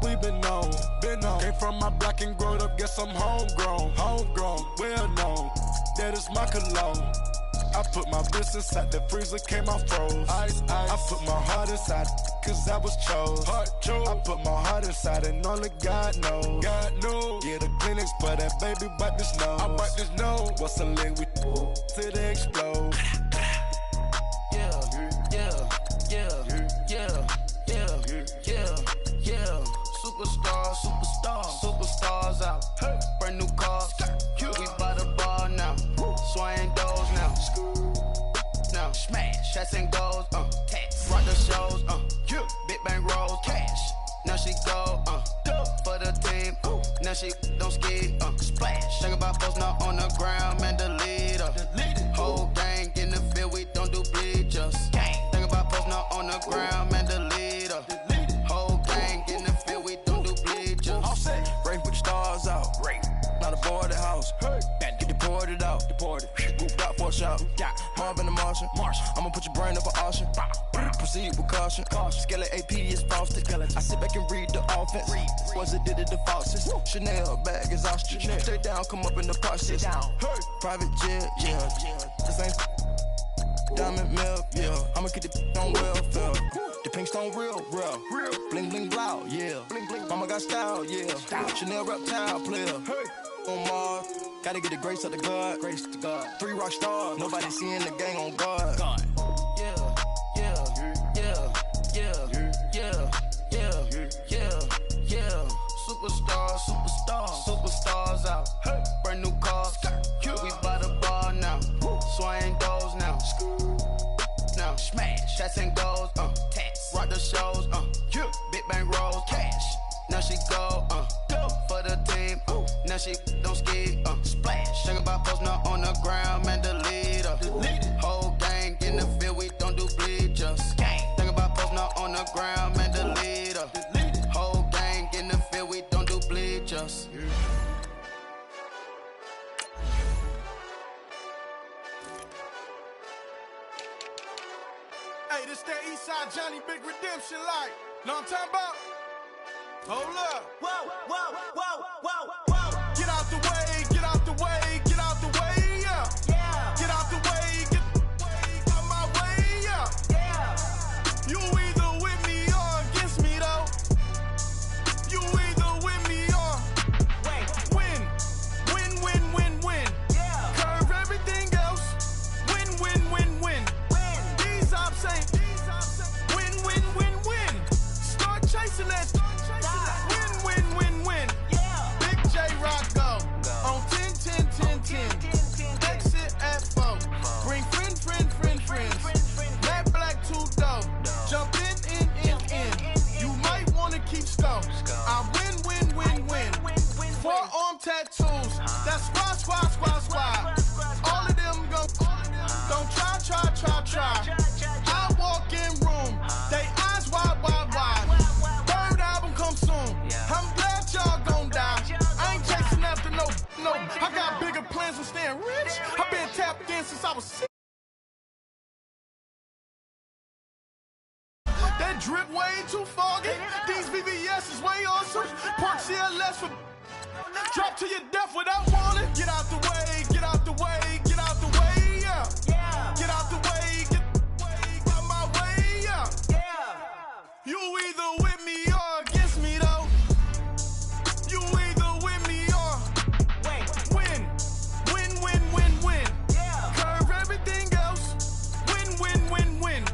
Speaker 15: We been on. Came from my block and growed up. Guess I'm homegrown. Well known. That is my cologne. I put my wrist inside the freezer, came out froze. Ice. I put my heart inside, cause I was chose. I put my heart inside and only God knows. Yeah, the clinics, but that baby wipe this nose. I wipe this nose. What's a link we till they explode?
Speaker 5: Superstars out. Brand new cars. We by the bar now. Swaying doors now. Now smash. Shots and goals. Rock the shows. Big bang rolls. Cash. Now she go. For the team. Now she don't skid. Splash. Think about post now on the ground. Man, the leader. Whole gang in the field. We don't do bleachers. Think about post now on the ground. Man, the leader. Whole gang in the field. We don't do bleachers.
Speaker 16: All set. Rain put the stars out. Rain. Not a boarded house. Had to get deported out. Moved out for a shop. Marvin the Martian. I'ma put your brain up for auction. Proceed with caution. Skeleton AP is frosted. I sit back and read the offense. Was it did it the faucets? Chanel bag is ostrich. Stay down, come up in the process. Private jet, yeah. This ain't diamond milk, yeah. I'ma get the on welfare. The pink stone real. Bling bling blow, yeah. Mama got style, yeah. Chanel reptile player. On Mars, gotta get the grace of the God. 3 rock stars, nobody seeing the gang on guard. Superstars out. Brand new cars. We by the bar now. Swaying doors now. Now smash. Shots and goals. Tax. Rock the shows. Big bang rolls. Cash. Now she go. For the team. Now she don't ski. Splash. Think about post now on the ground. Man, the leader. Whole gang in the field. We don't do bleachers. Think about post now on the ground. Man, the leader. Whole gang in the field. We don't do bleachers.
Speaker 10: Hey, this that Eastside Johnny Big Redemption like. Know what I'm talking about? Hold up. Whoa. Get out the way, get out the way, get out the way, yeah. Get out the way, get out my way, yeah. You either with me or against me, though. You either with me or win. Curve everything else. Win. These ops ain't win. Start chasing that. Win. Big J Rock go on 10. Exit at 4. Bring friends. Matt Black 2 dope. Jump in. You might wanna keep scope. I win. Forearm tattoos. That's squad. All of them go. Don't try. I walk in room. They eyes wide. Third album come soon. I'm glad y'all gon' die. I ain't chasing after no. I got bigger plans for staying rich. I've been tapped in since I was 6. That drip way too foggy. These VVS is way awesome. Park CLS for drop to your death without warning. Get out the way, yeah. Get out the way, get out my way, yeah. You either with me or against me, though. You either with me or win. Curve everything else. Win.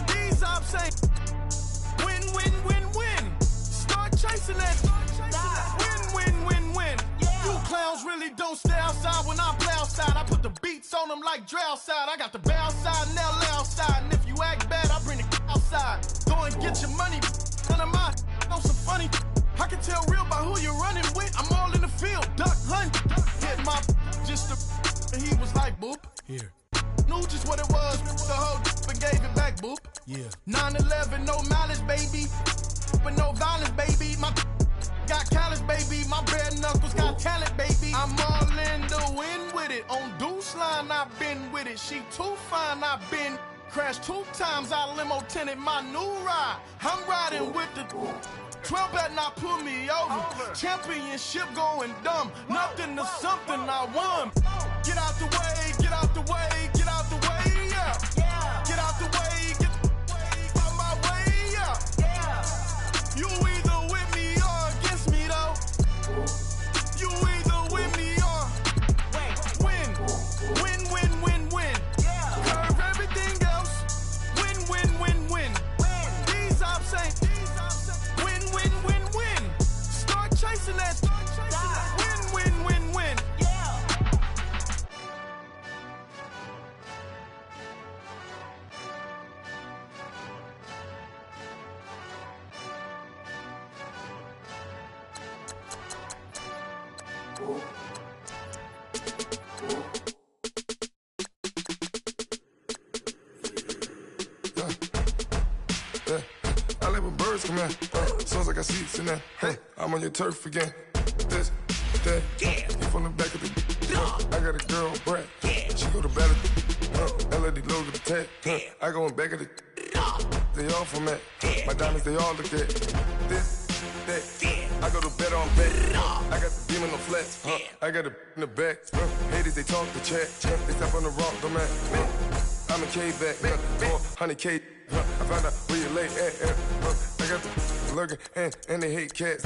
Speaker 10: These ops ain't win. Start chasing that. Win. You clowns really don't stay outside when I play outside. I put the beats on them like Dre outside. I got the bow side and they'll lay outside. And if you act bad, I bring the outside. Go and get your money. None of my on some funny. I can tell real by who you're running with. I'm all in the field, duck hunt. Hit my just and he was like, boop. Here. Knew just what it was. The whole and gave it back, boop. Yeah. 9/11, no malice, baby. But no violence, baby. My got callous, baby. My bare knuckles got talent, baby. I'm all in the wind with it. On Deuce line, I've been with it. She too fine, I've been crashed 2 times. I limo tinted my new ride. I'm riding with the 12 better not pull me over. Championship going dumb. Nothing to something I won. Get out the way, yeah. Get out the way, get out my way, yeah. You either with me or against me, though. You either with me or win. Curve everything else. Win. These ops ain't win. Start chasing that. Win.
Speaker 15: I let my birds come in. Sounds like I got seats in there. Hey, I'm on your turf again. This, that, you from the back of the. I got a girl, Brett. She go to battle.
Speaker 17: LED logo the tech. I go in back of the. They all from that. My diamonds, they all look at. This, that. I go to bed on bed. I got the beam on the flex. I got it in the back. Haters, they talk the chat. They step on the rock, the man. I'm a K-back. 400K. I found out where you lay at. I got the lurking and they hate cats.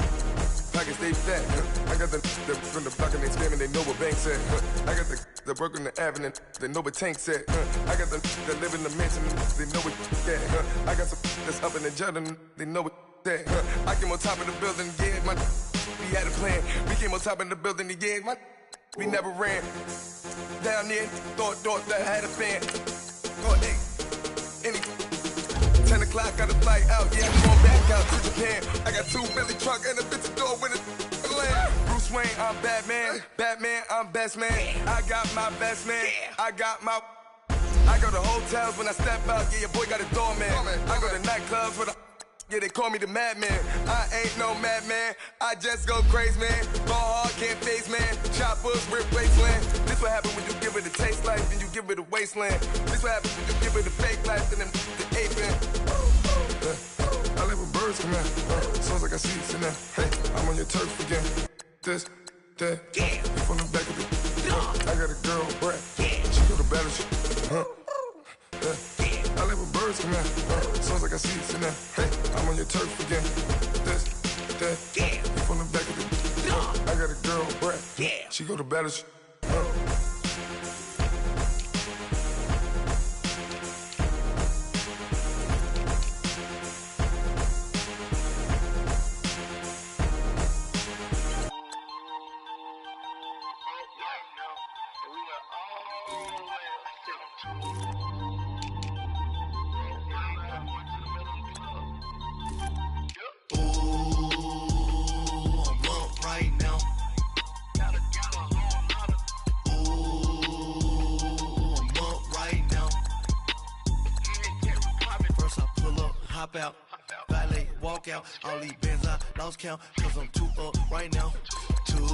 Speaker 17: Pockets stay fat. I got the from the block and they screaming, they know what banks at. I got the work on the avenue, they know what tanks at. I got the live in the mansion, they know what that. I got some that's up in the Jordan, they know what that. I came on top of the building, yeah, we had a plan. We came on top of the building, yeah, we never ran. Down there, thought that I had a fan. Thought they, any 10 o'clock, got a flight out, yeah, I'm going back out to Japan. I got 2 Billy truck and a bitch door with a land. Bruce Wayne, I'm Batman. Batman, I'm best man. I got my best man. I got my. I go to hotels when I step out, yeah, your boy got a doorman. I go to nightclubs with a. Yeah, they call me the madman. I ain't no madman. I just go crazy, man. Ball hard, can't face, man. Choppers, rip wasteland. This what happen when you give it a taste life and you give it a wasteland. This what happens when you give it a fake life and then the aping. I live with birds come in. Sounds like I see it in there. Hey, I'm on your turf again. This, that. You from the back of the. I got a girl, Brad. She go to battle shit. I live with birds come in. Sounds like I see it in there. Hey, I'm on your turf again. This, that. You from the back of the. I got a girl, Brad. She go to battle shit.
Speaker 18: Out, valet, walk out, all these bands I lost count, cause I'm too up right now, too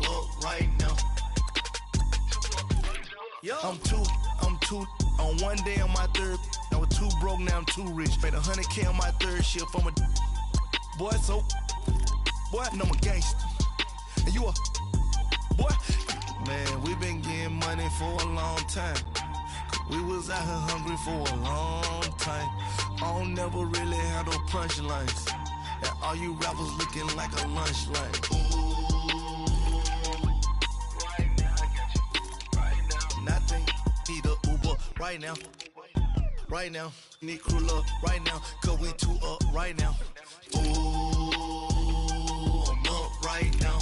Speaker 18: up right now. I'm too, on one day on my third, I was too broke, now I'm too rich, made 100K on my third shift, I'm a boy, so, boy, no, I'm a gangster, and you a, boy, man, we been getting money for a long time. We was out here hungry for a long time. I don't never really have no punchlines. And all you rappers looking like a lunch line. Right now, I got you. Right now. Nothing. Need a Uber right now. Right now. Need crew love right now. Cause we too up right now. Ooh, I'm up right now.